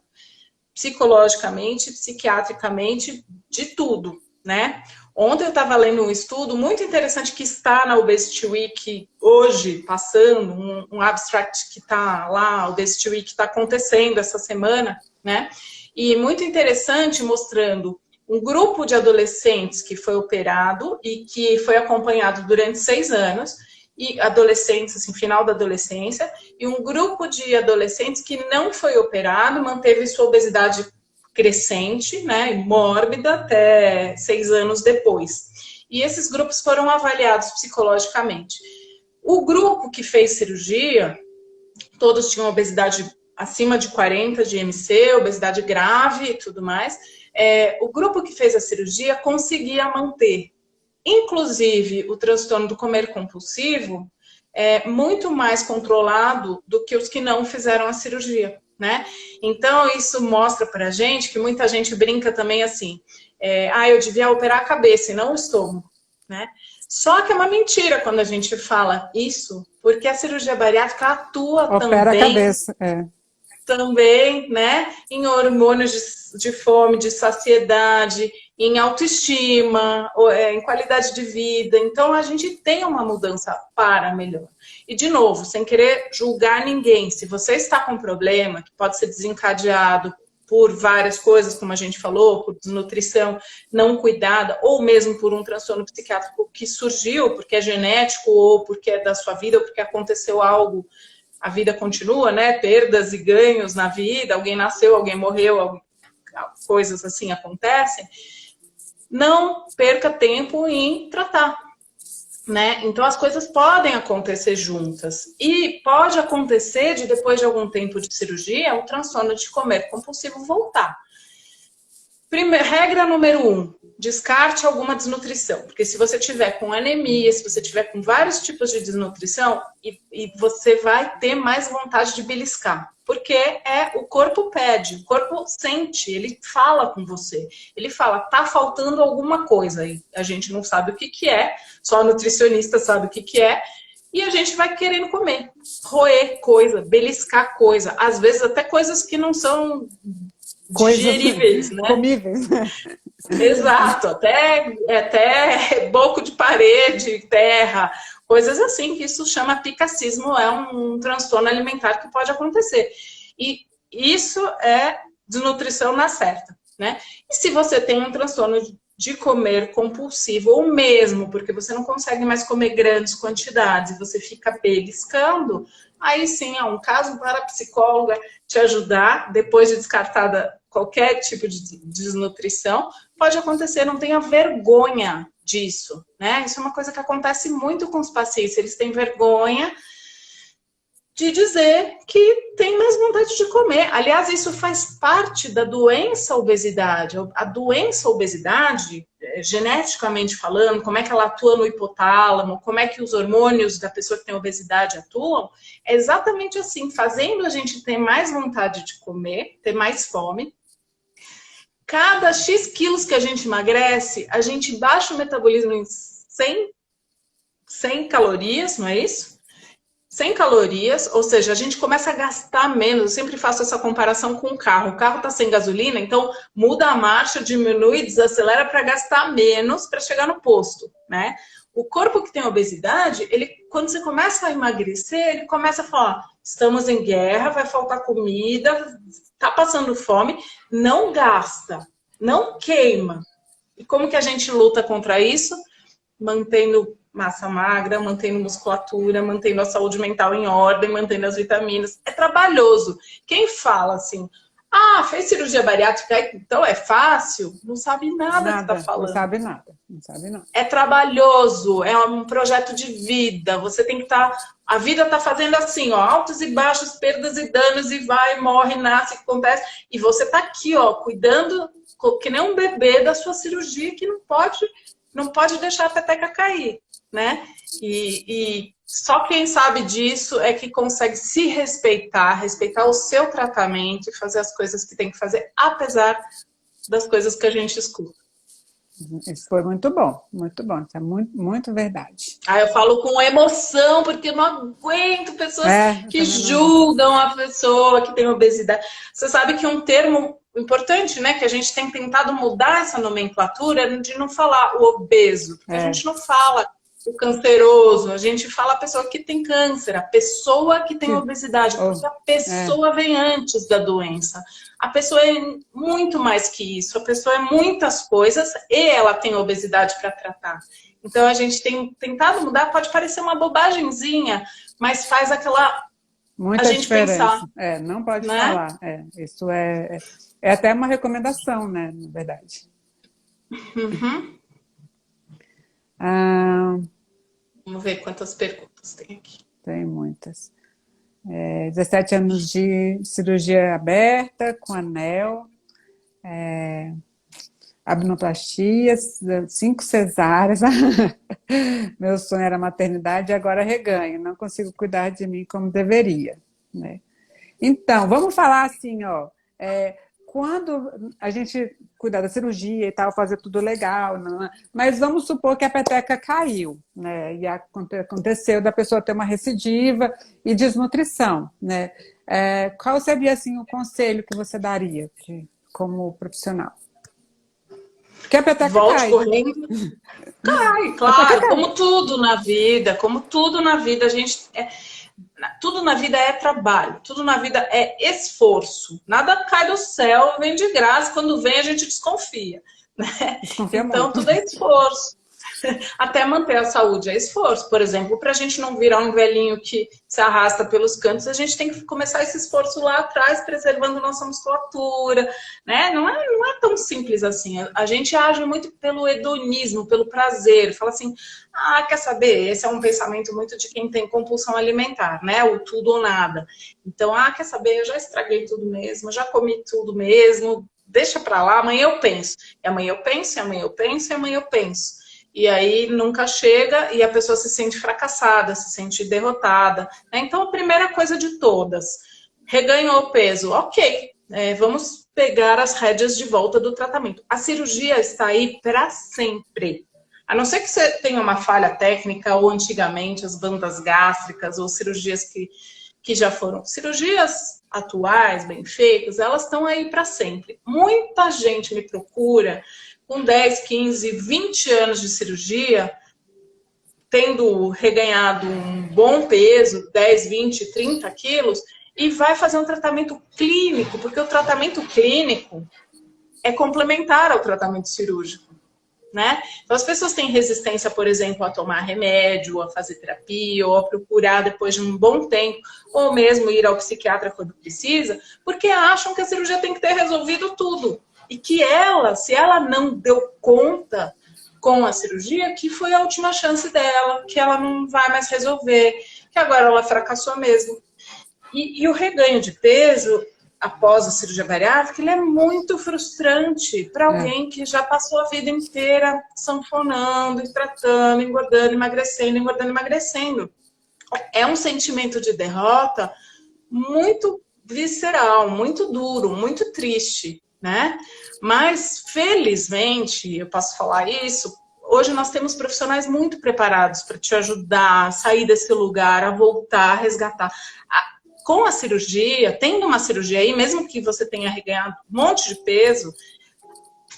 B: psicologicamente, psiquiatricamente, de tudo, né? Ontem eu estava lendo um estudo muito interessante que está na Obesity Week hoje, passando, um abstract que está lá, Obesity Week está acontecendo essa semana, né? E muito interessante, mostrando um grupo de adolescentes que foi operado e que foi acompanhado durante 6 anos, e adolescentes, assim, final da adolescência, e um grupo de adolescentes que não foi operado, manteve sua obesidade crescente, né, mórbida, até 6 anos depois. E esses grupos foram avaliados psicologicamente. O grupo que fez cirurgia, todos tinham obesidade acima de 40 de IMC, obesidade grave e tudo mais. O grupo que fez a cirurgia conseguia manter, inclusive, o transtorno do comer compulsivo muito mais controlado do que os que não fizeram a cirurgia, né? Então, isso mostra pra gente que muita gente brinca também assim, eu devia operar a cabeça e não o estômago, né? Só que é uma mentira quando a gente fala isso, porque a cirurgia bariátrica atua
A: Opera
B: também...
A: a cabeça,
B: Também, né, em hormônios de fome, de saciedade, em autoestima, em qualidade de vida. Então, a gente tem uma mudança para melhor. E, de novo, sem querer julgar ninguém, se você está com um problema que pode ser desencadeado por várias coisas, como a gente falou, por desnutrição não cuidada, ou mesmo por um transtorno psiquiátrico que surgiu porque é genético, ou porque é da sua vida, ou porque aconteceu algo, a vida continua, né? Perdas e ganhos na vida, alguém nasceu, alguém morreu, coisas assim acontecem. Não perca tempo em tratar, né? Então as coisas podem acontecer juntas. E pode acontecer de, depois de algum tempo de cirurgia, o transtorno de comer compulsivo voltar. Regra número 1, descarte alguma desnutrição. Porque se você tiver com anemia, se você tiver com vários tipos de desnutrição, e você vai ter mais vontade de beliscar. Porque o corpo pede, o corpo sente, ele fala com você. Ele fala, tá faltando alguma coisa aí. A gente não sabe o que é, só a nutricionista sabe o que é. E a gente vai querendo comer, roer coisa, beliscar coisa. Às vezes até coisas que não são... digeríveis, né?
A: Comíveis.
B: Exato, até boco de parede, terra, coisas assim, que isso chama picacismo, é um transtorno alimentar que pode acontecer. E isso é desnutrição na certa, né? E se você tem um transtorno de comer compulsivo, ou mesmo porque você não consegue mais comer grandes quantidades, você fica beliscando, aí sim é um caso para a psicóloga te ajudar, depois de descartada qualquer tipo de desnutrição, pode acontecer, não tenha vergonha disso, né? Isso é uma coisa que acontece muito com os pacientes, eles têm vergonha de dizer que tem mais vontade de comer. Aliás, isso faz parte da doença obesidade. A doença obesidade, geneticamente falando, como é que ela atua no hipotálamo, como é que os hormônios da pessoa que tem obesidade atuam, é exatamente assim, fazendo a gente ter mais vontade de comer, ter mais fome. Cada X quilos que a gente emagrece, a gente baixa o metabolismo em 100 calorias, não é isso? 100 calorias, ou seja, a gente começa a gastar menos. Eu sempre faço essa comparação com o carro. O carro está sem gasolina, então muda a marcha, diminui, desacelera para gastar menos para chegar no posto, né? O corpo que tem obesidade, ele, quando você começa a emagrecer, ele começa a falar: estamos em guerra, vai faltar comida, está passando fome, não gasta, não queima. E como que a gente luta contra isso? Mantendo massa magra, mantendo musculatura, mantendo a saúde mental em ordem, mantendo as vitaminas. É trabalhoso. Quem fala assim, fez cirurgia bariátrica, então é fácil, não sabe nada que está falando.
A: Não sabe nada, não sabe nada.
B: É trabalhoso, é um projeto de vida. Você tem que estar... A vida está fazendo assim, ó, altos e baixos, perdas e danos, e vai, morre, nasce, acontece. E você está aqui, ó, cuidando, que nem um bebê, da sua cirurgia, que não pode deixar a peteca cair, né? E só quem sabe disso é que consegue se respeitar, respeitar o seu tratamento e fazer as coisas que tem que fazer, apesar das coisas que a gente escuta.
A: Isso foi muito bom, isso é muito, muito verdade.
B: Eu falo com emoção, porque eu não aguento pessoas que julgam a pessoa que tem obesidade. Você sabe que um termo importante, né, que a gente tem tentado mudar essa nomenclatura de não falar o obeso, porque a gente não fala o canceroso, a gente fala a pessoa que tem câncer, a pessoa que tem obesidade, porque a pessoa vem antes da doença. A pessoa é muito mais que isso, a pessoa é muitas coisas e ela tem obesidade para tratar. Então a gente tem tentado mudar, pode parecer uma bobagemzinha, mas faz aquela...
A: Muita
B: a gente
A: diferença.
B: Pensar.
A: Não pode
B: né?
A: falar. Isso é até uma recomendação, né, na verdade.
B: Uhum. Vamos ver quantas perguntas tem aqui.
A: Tem muitas. 17 anos de cirurgia aberta, com anel, abdominoplastia, 5 cesáreas. Meu sonho era maternidade e agora reganho. Não consigo cuidar de mim como deveria, né? Então, vamos falar assim, ó. Quando a gente cuidar da cirurgia e tal, fazer tudo legal, mas vamos supor que a peteca caiu, né? E aconteceu da pessoa ter uma recidiva e desnutrição, né? Qual seria, assim, o conselho que você daria como profissional? Porque a peteca
B: Volte
A: cai.
B: correndo. Cai, claro. Como tudo na vida, a gente... Tudo na vida é trabalho, tudo na vida é esforço. Nada cai do céu, vem de graça. Quando vem, a gente desconfia, né? Então,
A: muito.
B: tudo é esforço. Até manter a saúde é esforço. Por exemplo, para a gente não virar um velhinho que se arrasta pelos cantos, a gente tem que começar esse esforço lá atrás, preservando nossa musculatura, né? Não é tão simples assim. A gente age muito pelo hedonismo, pelo prazer. Fala assim, quer saber? Esse é um pensamento muito de quem tem compulsão alimentar, né? O tudo ou nada. Então, quer saber? Eu já estraguei tudo mesmo, já comi tudo mesmo, deixa pra lá, amanhã eu penso. E amanhã eu penso, e amanhã eu penso, e amanhã eu penso. E aí nunca chega e a pessoa se sente fracassada, se sente derrotada, né? Então, a primeira coisa de todas, reganhou peso, ok, vamos pegar as rédeas de volta do tratamento. A cirurgia está aí para sempre. A não ser que você tenha uma falha técnica, ou antigamente as bandas gástricas, ou cirurgias que já foram. Cirurgias atuais, bem feitas, elas estão aí para sempre. Muita gente me procura com 10, 15, 20 anos de cirurgia, tendo reganhado um bom peso, 10, 20, 30 quilos, e vai fazer um tratamento clínico, porque o tratamento clínico é complementar ao tratamento cirúrgico, né? Então, as pessoas têm resistência, por exemplo, a tomar remédio, a fazer terapia, ou a procurar depois de um bom tempo, ou mesmo ir ao psiquiatra quando precisa, porque acham que a cirurgia tem que ter resolvido tudo. E que ela, se ela não deu conta com a cirurgia, que foi a última chance dela, que ela não vai mais resolver, que agora ela fracassou mesmo. E o reganho de peso após a cirurgia bariátrica, ele é muito frustrante para alguém que já passou a vida inteira sanfonando, tratando, engordando, emagrecendo. É um sentimento de derrota muito visceral, muito duro, muito triste, né? Mas, felizmente, eu posso falar isso, hoje nós temos profissionais muito preparados para te ajudar a sair desse lugar, a voltar, a resgatar. Com a cirurgia, tendo uma cirurgia aí, mesmo que você tenha reganhado um monte de peso,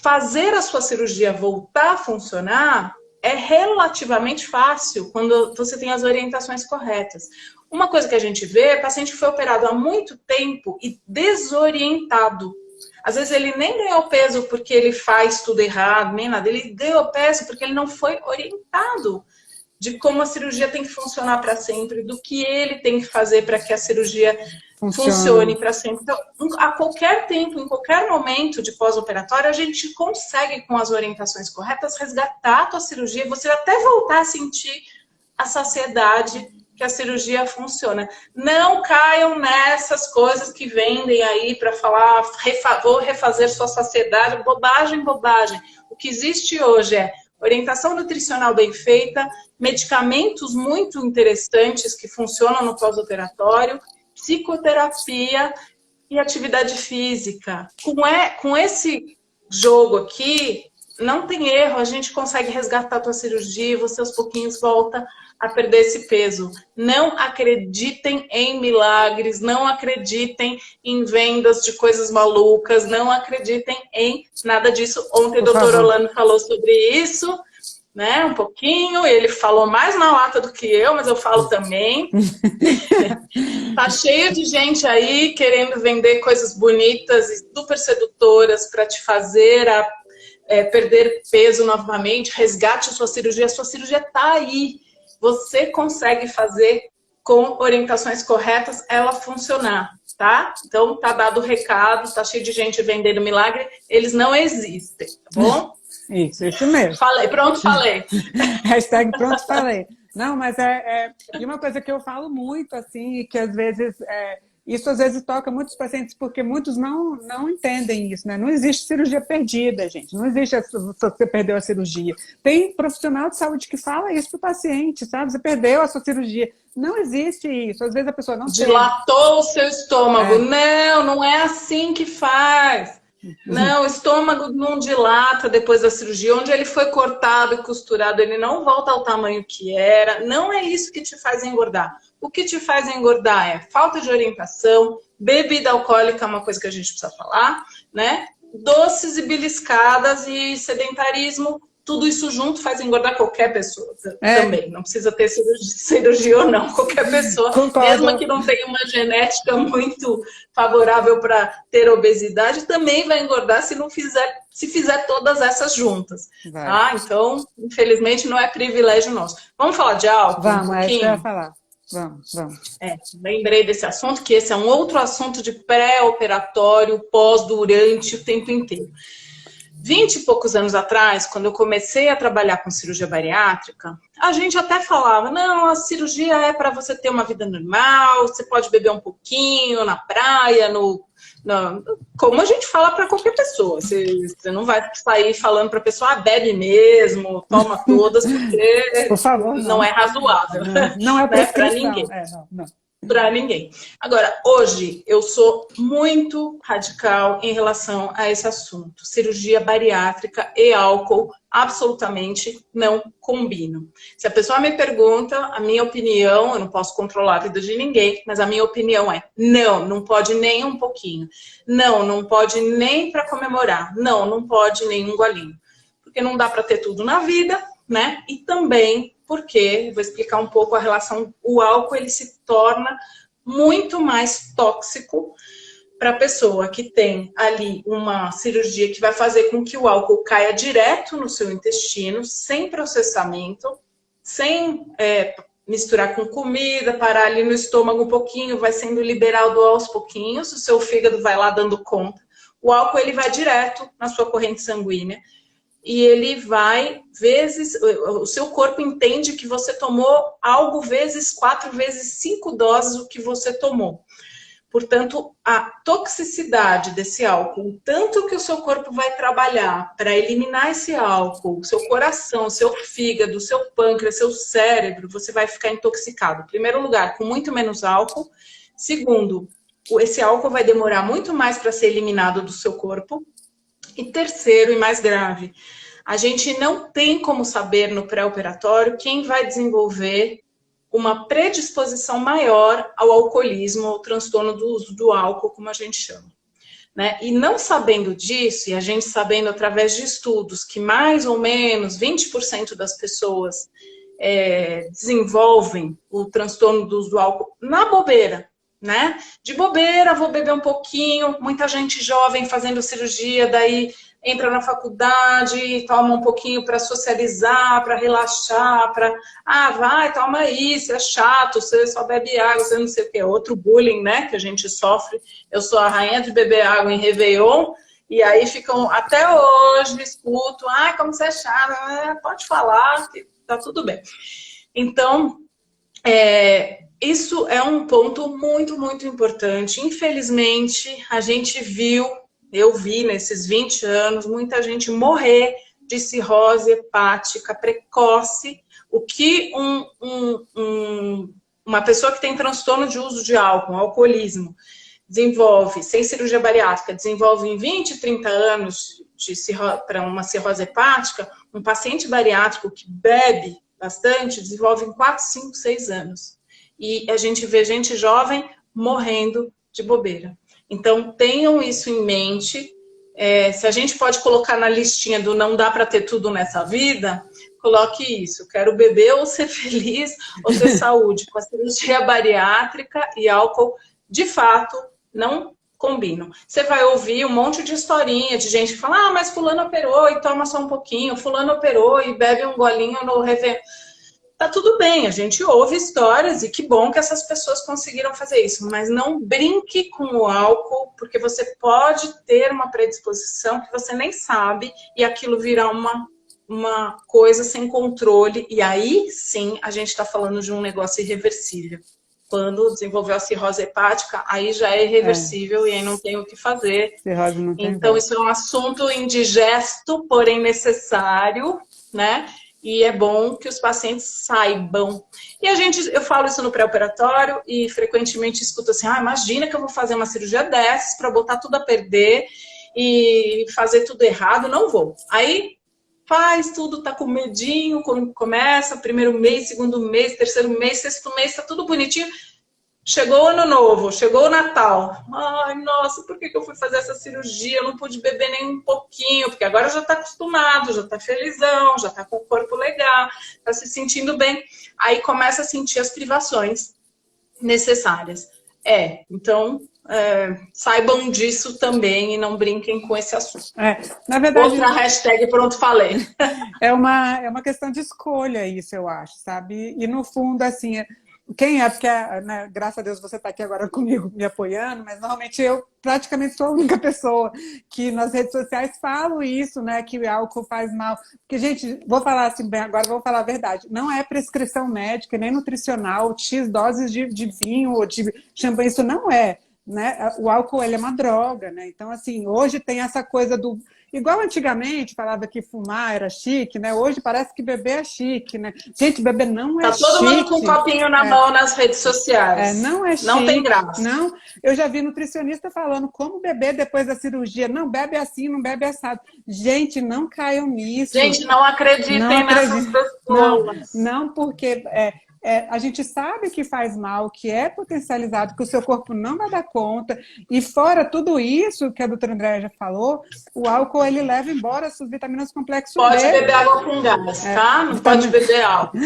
B: fazer a sua cirurgia voltar a funcionar é relativamente fácil quando você tem as orientações corretas. Uma coisa que a gente vê, o paciente foi operado há muito tempo e desorientado. Às vezes ele nem ganhou peso porque ele faz tudo errado, nem nada. Ele ganhou peso porque ele não foi orientado de como a cirurgia tem que funcionar para sempre, do que ele tem que fazer para que a cirurgia funcione para sempre. Então, a qualquer tempo, em qualquer momento de pós-operatório, a gente consegue, com as orientações corretas, resgatar a tua cirurgia, você até voltar a sentir a saciedade que a cirurgia funciona. Não caiam nessas coisas que vendem aí para falar, vou refazer sua saciedade, bobagem, bobagem. O que existe hoje é orientação nutricional bem feita, medicamentos muito interessantes que funcionam no pós-operatório, psicoterapia e atividade física. Com esse jogo aqui, não tem erro, a gente consegue resgatar a tua cirurgia e você aos pouquinhos volta a perder esse peso. Não acreditem em milagres, não acreditem em vendas de coisas malucas, não acreditem em nada disso. Ontem o doutor Orlando falou sobre isso, né, um pouquinho, ele falou mais na lata do que eu, mas eu falo também. Tá cheio de gente aí querendo vender coisas bonitas e super sedutoras para te fazer perder peso novamente, resgate a sua cirurgia tá aí. Você consegue fazer com orientações corretas ela funcionar, tá? Então tá dado o recado, tá cheio de gente vendendo milagre, eles não existem, tá bom?
A: Isso mesmo.
B: Falei, pronto, falei.
A: Hashtag pronto, falei. Não, mas e uma coisa que eu falo muito, assim, e que às vezes, isso às vezes toca muitos pacientes, porque muitos não entendem isso, né? Não existe cirurgia perdida, gente. Não existe se você perdeu a cirurgia. Tem profissional de saúde que fala isso para o paciente, sabe? Você perdeu a sua cirurgia. Não existe isso. Às vezes a pessoa não
B: dilatou o seu estômago. Não é assim que faz. Não, o estômago não dilata depois da cirurgia. Onde ele foi cortado e costurado, ele não volta ao tamanho que era. Não é isso que te faz engordar. O que te faz engordar é falta de orientação, bebida alcoólica é uma coisa que a gente precisa falar, né? Doces e beliscadas e sedentarismo, tudo isso junto faz engordar qualquer pessoa também. Não precisa ter cirurgia ou não, qualquer pessoa, mesmo que não tenha uma genética muito favorável para ter obesidade, também vai engordar se fizer todas essas juntas. Tá? Então, infelizmente, não é privilégio nosso. Vamos falar de álcool?
A: Vamos, é isso que eu ia falar. Vamos.
B: Lembrei desse assunto, que esse é um outro assunto de pré-operatório, pós, durante, o tempo inteiro. 20 e poucos anos atrás, quando eu comecei a trabalhar com cirurgia bariátrica, a gente até falava, não, a cirurgia é para você ter uma vida normal, você pode beber um pouquinho na praia, como a gente fala para qualquer pessoa. Você não vai sair falando para a pessoa, bebe mesmo, toma todas, porque
A: por favor,
B: não é razoável.
A: Não é
B: para ninguém.
A: Não.
B: Para ninguém. Agora, hoje, eu sou muito radical em relação a esse assunto. Cirurgia bariátrica e álcool absolutamente não combinam. Se a pessoa me pergunta, a minha opinião, eu não posso controlar a vida de ninguém, mas a minha opinião é, não pode nem um pouquinho. Não pode nem para comemorar. Não pode nem um golinho. Porque não dá para ter tudo na vida, né? E também porque, vou explicar um pouco a relação, o álcool ele se torna muito mais tóxico para a pessoa que tem ali uma cirurgia que vai fazer com que o álcool caia direto no seu intestino, sem processamento, sem misturar com comida, parar ali no estômago um pouquinho, vai sendo liberado aos pouquinhos, o seu fígado vai lá dando conta. O álcool ele vai direto na sua corrente sanguínea e ele vai o seu corpo entende que você tomou algo vezes 4, vezes 5 doses o que você tomou. Portanto, a toxicidade desse álcool, tanto que o seu corpo vai trabalhar para eliminar esse álcool, seu coração, seu fígado, seu pâncreas, seu cérebro, você vai ficar intoxicado. Em primeiro lugar, com muito menos álcool. Segundo, esse álcool vai demorar muito mais para ser eliminado do seu corpo. E terceiro, e mais grave, a gente não tem como saber no pré-operatório quem vai desenvolver uma predisposição maior ao alcoolismo, ao transtorno do uso do álcool, como a gente chama. Né? E não sabendo disso, e a gente sabendo através de estudos que mais ou menos 20% das pessoas desenvolvem o transtorno do uso do álcool na bobeira, né? De bobeira, vou beber um pouquinho, muita gente jovem fazendo cirurgia, daí entra na faculdade, toma um pouquinho para socializar, para relaxar, vai, toma isso, é chato, você só bebe água, você não sei o que, outro bullying, né, que a gente sofre. Eu sou a rainha de beber água em Réveillon, e aí ficam, até hoje, escuto, como você é chata, pode falar, que tá tudo bem. Então, isso é um ponto muito, muito importante. Infelizmente, a gente eu vi nesses 20 anos, muita gente morrer de cirrose hepática precoce, o que uma pessoa que tem transtorno de uso de álcool, alcoolismo, desenvolve, sem cirurgia bariátrica, desenvolve em 20, 30 anos para uma cirrose hepática, um paciente bariátrico que bebe bastante, desenvolve em 4, 5, 6 anos. E a gente vê gente jovem morrendo de bobeira. Então, tenham isso em mente. Se a gente pode colocar na listinha do não dá para ter tudo nessa vida, coloque isso. Quero beber ou ser feliz ou ter saúde. Com a cirurgia bariátrica e álcool, de fato, não combinam. Você vai ouvir um monte de historinha de gente que fala, mas fulano operou e toma só um pouquinho, fulano operou e bebe um golinho no Réveillon. Tá tudo bem, a gente ouve histórias e que bom que essas pessoas conseguiram fazer isso, mas não brinque com o álcool, porque você pode ter uma predisposição que você nem sabe e aquilo virar uma coisa sem controle, e aí sim a gente está falando de um negócio irreversível. Quando desenvolveu a cirrose hepática, aí já é irreversível e aí não tem o que fazer.
A: Cirrose não tem
B: então, isso é um assunto indigesto, porém necessário, né? E é bom que os pacientes saibam. E eu falo isso no pré-operatório e frequentemente escuto assim, imagina que eu vou fazer uma cirurgia dessas para botar tudo a perder e fazer tudo errado, não vou. Aí faz tudo, tá com medinho, começa, primeiro mês, segundo mês, terceiro mês, sexto mês, tá tudo bonitinho. Chegou o ano novo, chegou o Natal. Nossa, por que eu fui fazer essa cirurgia? Eu não pude beber nem um pouquinho, porque agora já está acostumado, já está felizão, já está com o corpo legal, está se sentindo bem. Aí começa a sentir as privações necessárias. Então, saibam disso também e não brinquem com esse assunto.
A: Na verdade,
B: outra hashtag, pronto, falei.
A: É uma questão de escolha isso, eu acho, sabe? E no fundo, assim... porque, né, graças a Deus você está aqui agora comigo me apoiando, mas normalmente eu praticamente sou a única pessoa que nas redes sociais falo isso, né, que o álcool faz mal. Porque, gente, vou falar assim, agora vou falar a verdade, não é prescrição médica, nem nutricional, X doses de vinho ou de champanhe, isso não é. Né? O álcool ele é uma droga, né? Então, assim, hoje tem essa coisa do... Igual antigamente falava que fumar era chique, né? Hoje parece que beber é chique, né? Gente, beber não é chique.
B: Tá todo mundo com um copinho na mão nas redes sociais.
A: Não é chique.
B: Não tem graça.
A: Não. Eu já vi nutricionista falando como beber depois da cirurgia. Não bebe assim, não bebe assado. Gente, não caiam nisso.
B: Gente, não acreditem nessas pessoas.
A: Não, porque... a gente sabe que faz mal, que é potencializado, que o seu corpo não vai dar conta. E fora tudo isso que a doutora Andréa já falou, o álcool ele leva embora essas vitaminas complexas.
B: Pode beber água com gás, tá? Não pode beber álcool.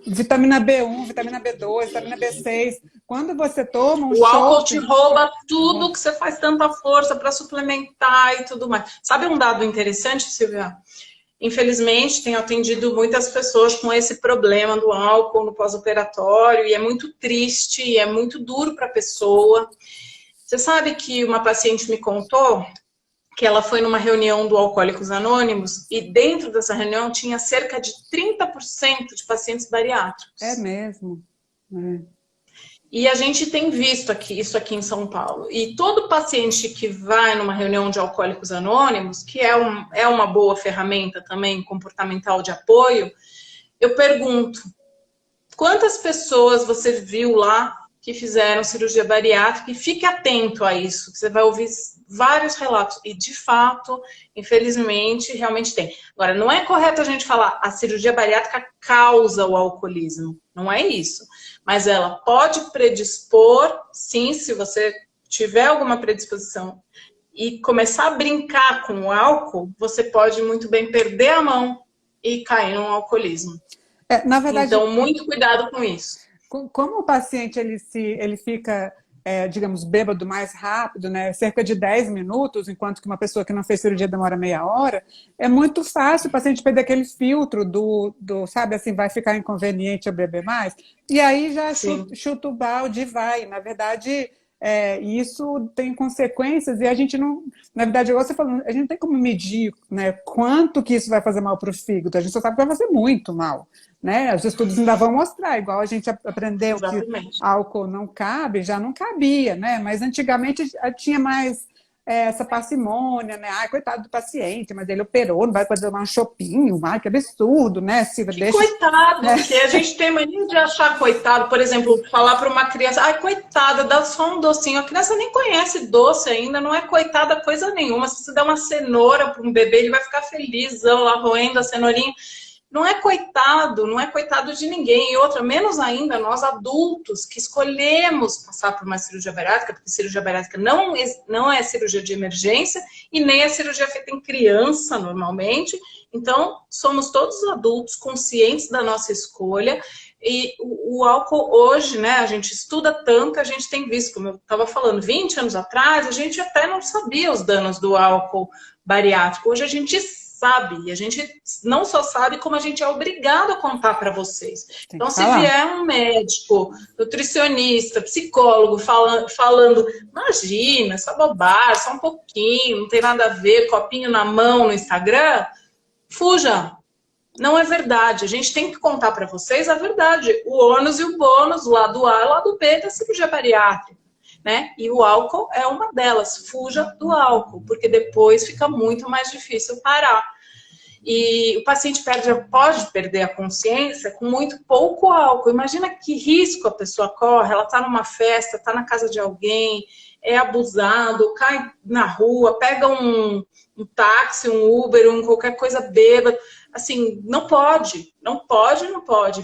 A: Vitamina B1, vitamina B2, vitamina B6. Quando você toma um
B: O álcool te
A: chopp...
B: rouba tudo que você faz tanta força para suplementar e tudo mais. Sabe um dado interessante, Silvia? Infelizmente, tenho atendido muitas pessoas com esse problema do álcool no pós-operatório, e é muito triste, e é muito duro para a pessoa. Você sabe que uma paciente me contou que ela foi numa reunião do Alcoólicos Anônimos, e dentro dessa reunião tinha cerca de 30% de pacientes bariátricos.
A: É mesmo.
B: E a gente tem visto isso aqui em São Paulo. E todo paciente que vai numa reunião de Alcoólicos Anônimos, que é uma boa ferramenta também comportamental de apoio, eu pergunto, quantas pessoas você viu lá que fizeram cirurgia bariátrica? E fique atento a isso, que você vai ouvir vários relatos. E, de fato, infelizmente, realmente tem. Agora, não é correto a gente falar a cirurgia bariátrica causa o alcoolismo. Não é isso. Mas ela pode predispor, sim, se você tiver alguma predisposição e começar a brincar com o álcool, você pode muito bem perder a mão e cair no alcoolismo.
A: Na verdade,
B: então, muito cuidado com isso.
A: Como o paciente ele fica, digamos, bêbado mais rápido, né, cerca de 10 minutos, enquanto que uma pessoa que não fez cirurgia demora meia hora, é muito fácil o paciente perder aquele filtro sabe, assim, vai ficar inconveniente eu beber mais, e aí já chuta o balde e vai. Na verdade, isso tem consequências, e a gente não, na verdade, igual você falou, a gente não tem como medir, né, quanto que isso vai fazer mal para o fígado, a gente só sabe que vai fazer muito mal. Né? Os estudos ainda vão mostrar, igual a gente aprendeu
B: Exatamente.
A: que álcool não cabe, já não cabia, né? Mas antigamente tinha mais essa parcimônia, né? Ai, coitado do paciente, mas ele operou, não vai poder tomar um chopinho, ai, que absurdo, né, Silvia?
B: Que coitado, que a gente tem mania de achar coitado, por exemplo, falar para uma criança, ai, coitada, dá só um docinho, a criança nem conhece doce ainda, não é coitada coisa nenhuma, se você der uma cenoura para um bebê, ele vai ficar felizão lá roendo a cenourinha. Não é coitado de ninguém. E outra, menos ainda nós adultos que escolhemos passar por uma cirurgia bariátrica, porque cirurgia bariátrica não é cirurgia de emergência e nem é cirurgia feita em criança normalmente. Então, somos todos adultos conscientes da nossa escolha. E o álcool hoje, né, a gente estuda tanto, a gente tem visto, como eu estava falando, 20 anos atrás, a gente até não sabia os danos do álcool bariátrico. Hoje a gente sabe, e a gente não só sabe, como a gente é obrigado a contar para vocês. Então, se vier um médico, nutricionista, psicólogo falando, imagina, essa bobagem, só um pouquinho, não tem nada a ver, copinho na mão no Instagram, fuja. Não é verdade. A gente tem que contar para vocês a verdade. O ônus e o bônus, o lado A e o lado B da cirurgia bariátrica. Né? E o álcool é uma delas. Fuja do álcool, porque depois fica muito mais difícil parar. E o paciente pode perder a consciência com muito pouco álcool. Imagina que risco a pessoa corre. Ela está numa festa, está na casa de alguém, é abusado, cai na rua, pega um táxi, um Uber, qualquer coisa bêbada. Assim, não pode.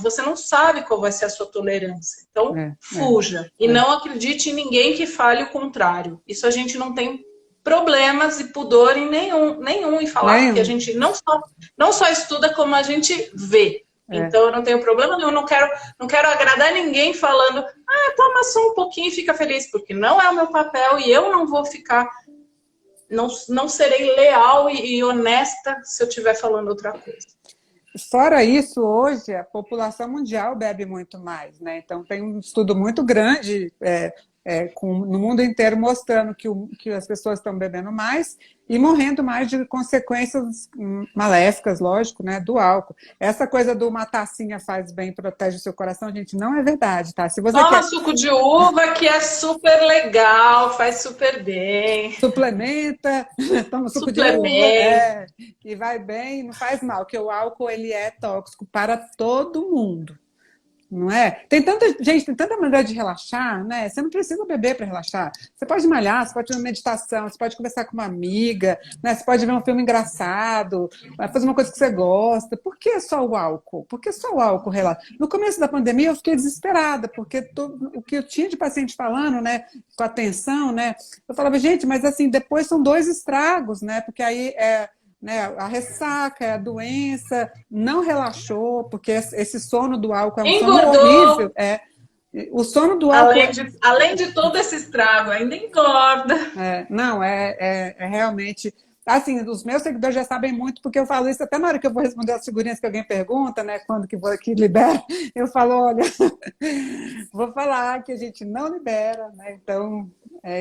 B: Você não sabe qual vai ser a sua tolerância. Então, fuja. E não acredite em ninguém que fale o contrário. Isso a gente não tem problemas e pudor em nenhum em falar, porque a gente não só estuda, como a gente vê. Então, eu não tenho problema nenhum, não quero agradar ninguém falando, toma só um pouquinho e fica feliz, porque não é o meu papel e eu não vou ficar... Não serei leal e honesta se eu estiver falando outra coisa.
A: Fora isso, hoje a população mundial bebe muito mais, né? Então tem um estudo muito grande no mundo inteiro mostrando que as pessoas estão bebendo mais e morrendo mais de consequências maléficas, lógico, né, do álcool. Essa coisa do uma tacinha faz bem, protege o seu coração, gente, não é verdade, tá? Se você
B: Toma suco de uva, que é super legal, faz super bem.
A: Suplementa, toma suco de uva, e vai bem, não faz mal, porque o álcool ele é tóxico para todo mundo. Não é? Tem tanta maneira de relaxar, né? Você não precisa beber para relaxar. Você pode malhar, você pode fazer uma meditação, você pode conversar com uma amiga, né? Você pode ver um filme engraçado, fazer uma coisa que você gosta. Por que só o álcool? Por que só o álcool relaxa? No começo da pandemia eu fiquei desesperada, porque o que eu tinha de paciente falando, né, com atenção, né? Eu falava, gente, mas assim, depois são 2 estragos, né? Porque aí né, a ressaca, a doença, não relaxou, porque esse sono do álcool é um sono horrível. O sono do álcool...
B: Além de todo esse estrago, ainda engorda.
A: Não, é realmente... Assim, os meus seguidores já sabem muito, porque eu falo isso até na hora que eu vou responder as figurinhas que alguém pergunta, né? Quando que libera, eu falo, olha, vou falar que a gente não libera, né? Então,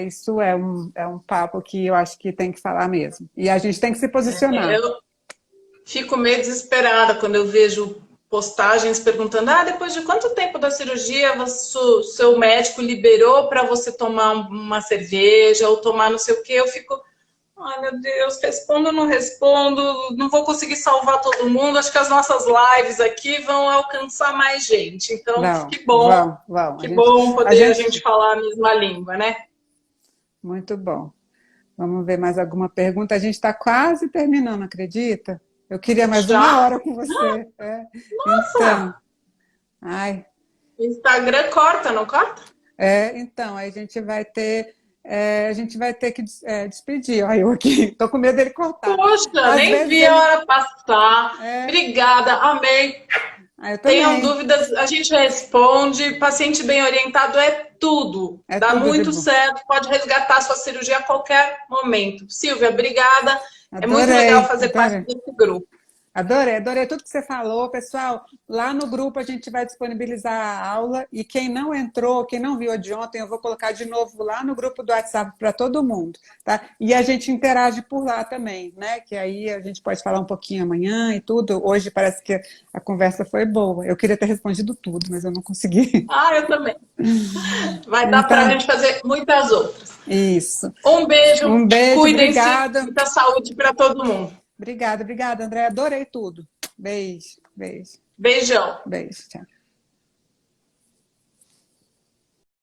A: isso é um papo que eu acho que tem que falar mesmo. E a gente tem que se posicionar.
B: Eu fico meio desesperada quando eu vejo postagens perguntando, depois de quanto tempo da cirurgia seu médico liberou para você tomar uma cerveja ou tomar não sei o quê? Eu fico... Ai, meu Deus, respondo ou não respondo? Não vou conseguir salvar todo mundo. Acho que as nossas lives aqui vão alcançar mais gente. Então, que bom. Que bom poder a gente falar a mesma língua, né?
A: Muito bom. Vamos ver mais alguma pergunta. A gente está quase terminando, acredita? Eu queria mais uma hora com você.
B: Nossa!
A: Então, ai.
B: O Instagram corta, não corta?
A: Então, aí a gente vai ter que despedir. Olha, eu aqui, tô com medo dele cortar.
B: Poxa, nem vi a hora passar. Obrigada, amei. Tenham dúvidas, a gente responde. Paciente bem orientado é tudo. Dá muito certo, pode resgatar sua cirurgia a qualquer momento. Silvia, obrigada.
A: Adorei,
B: é muito legal fazer parte desse grupo.
A: Adorei tudo que você falou. Pessoal, lá no grupo a gente vai disponibilizar a aula e quem não entrou, quem não viu a de ontem, eu vou colocar de novo lá no grupo do WhatsApp para todo mundo, tá? E a gente interage por lá também, né? Que aí a gente pode falar um pouquinho amanhã e tudo. Hoje parece que a conversa foi boa. Eu queria ter respondido tudo, mas eu não consegui.
B: Eu também. Vai dar para a gente fazer muitas outras.
A: Isso.
B: Um beijo. Cuidem-se.
A: Obrigada.
B: Muita saúde para todo mundo.
A: Obrigada, André. Adorei tudo. Beijo.
B: Beijão.
A: Beijo, tchau.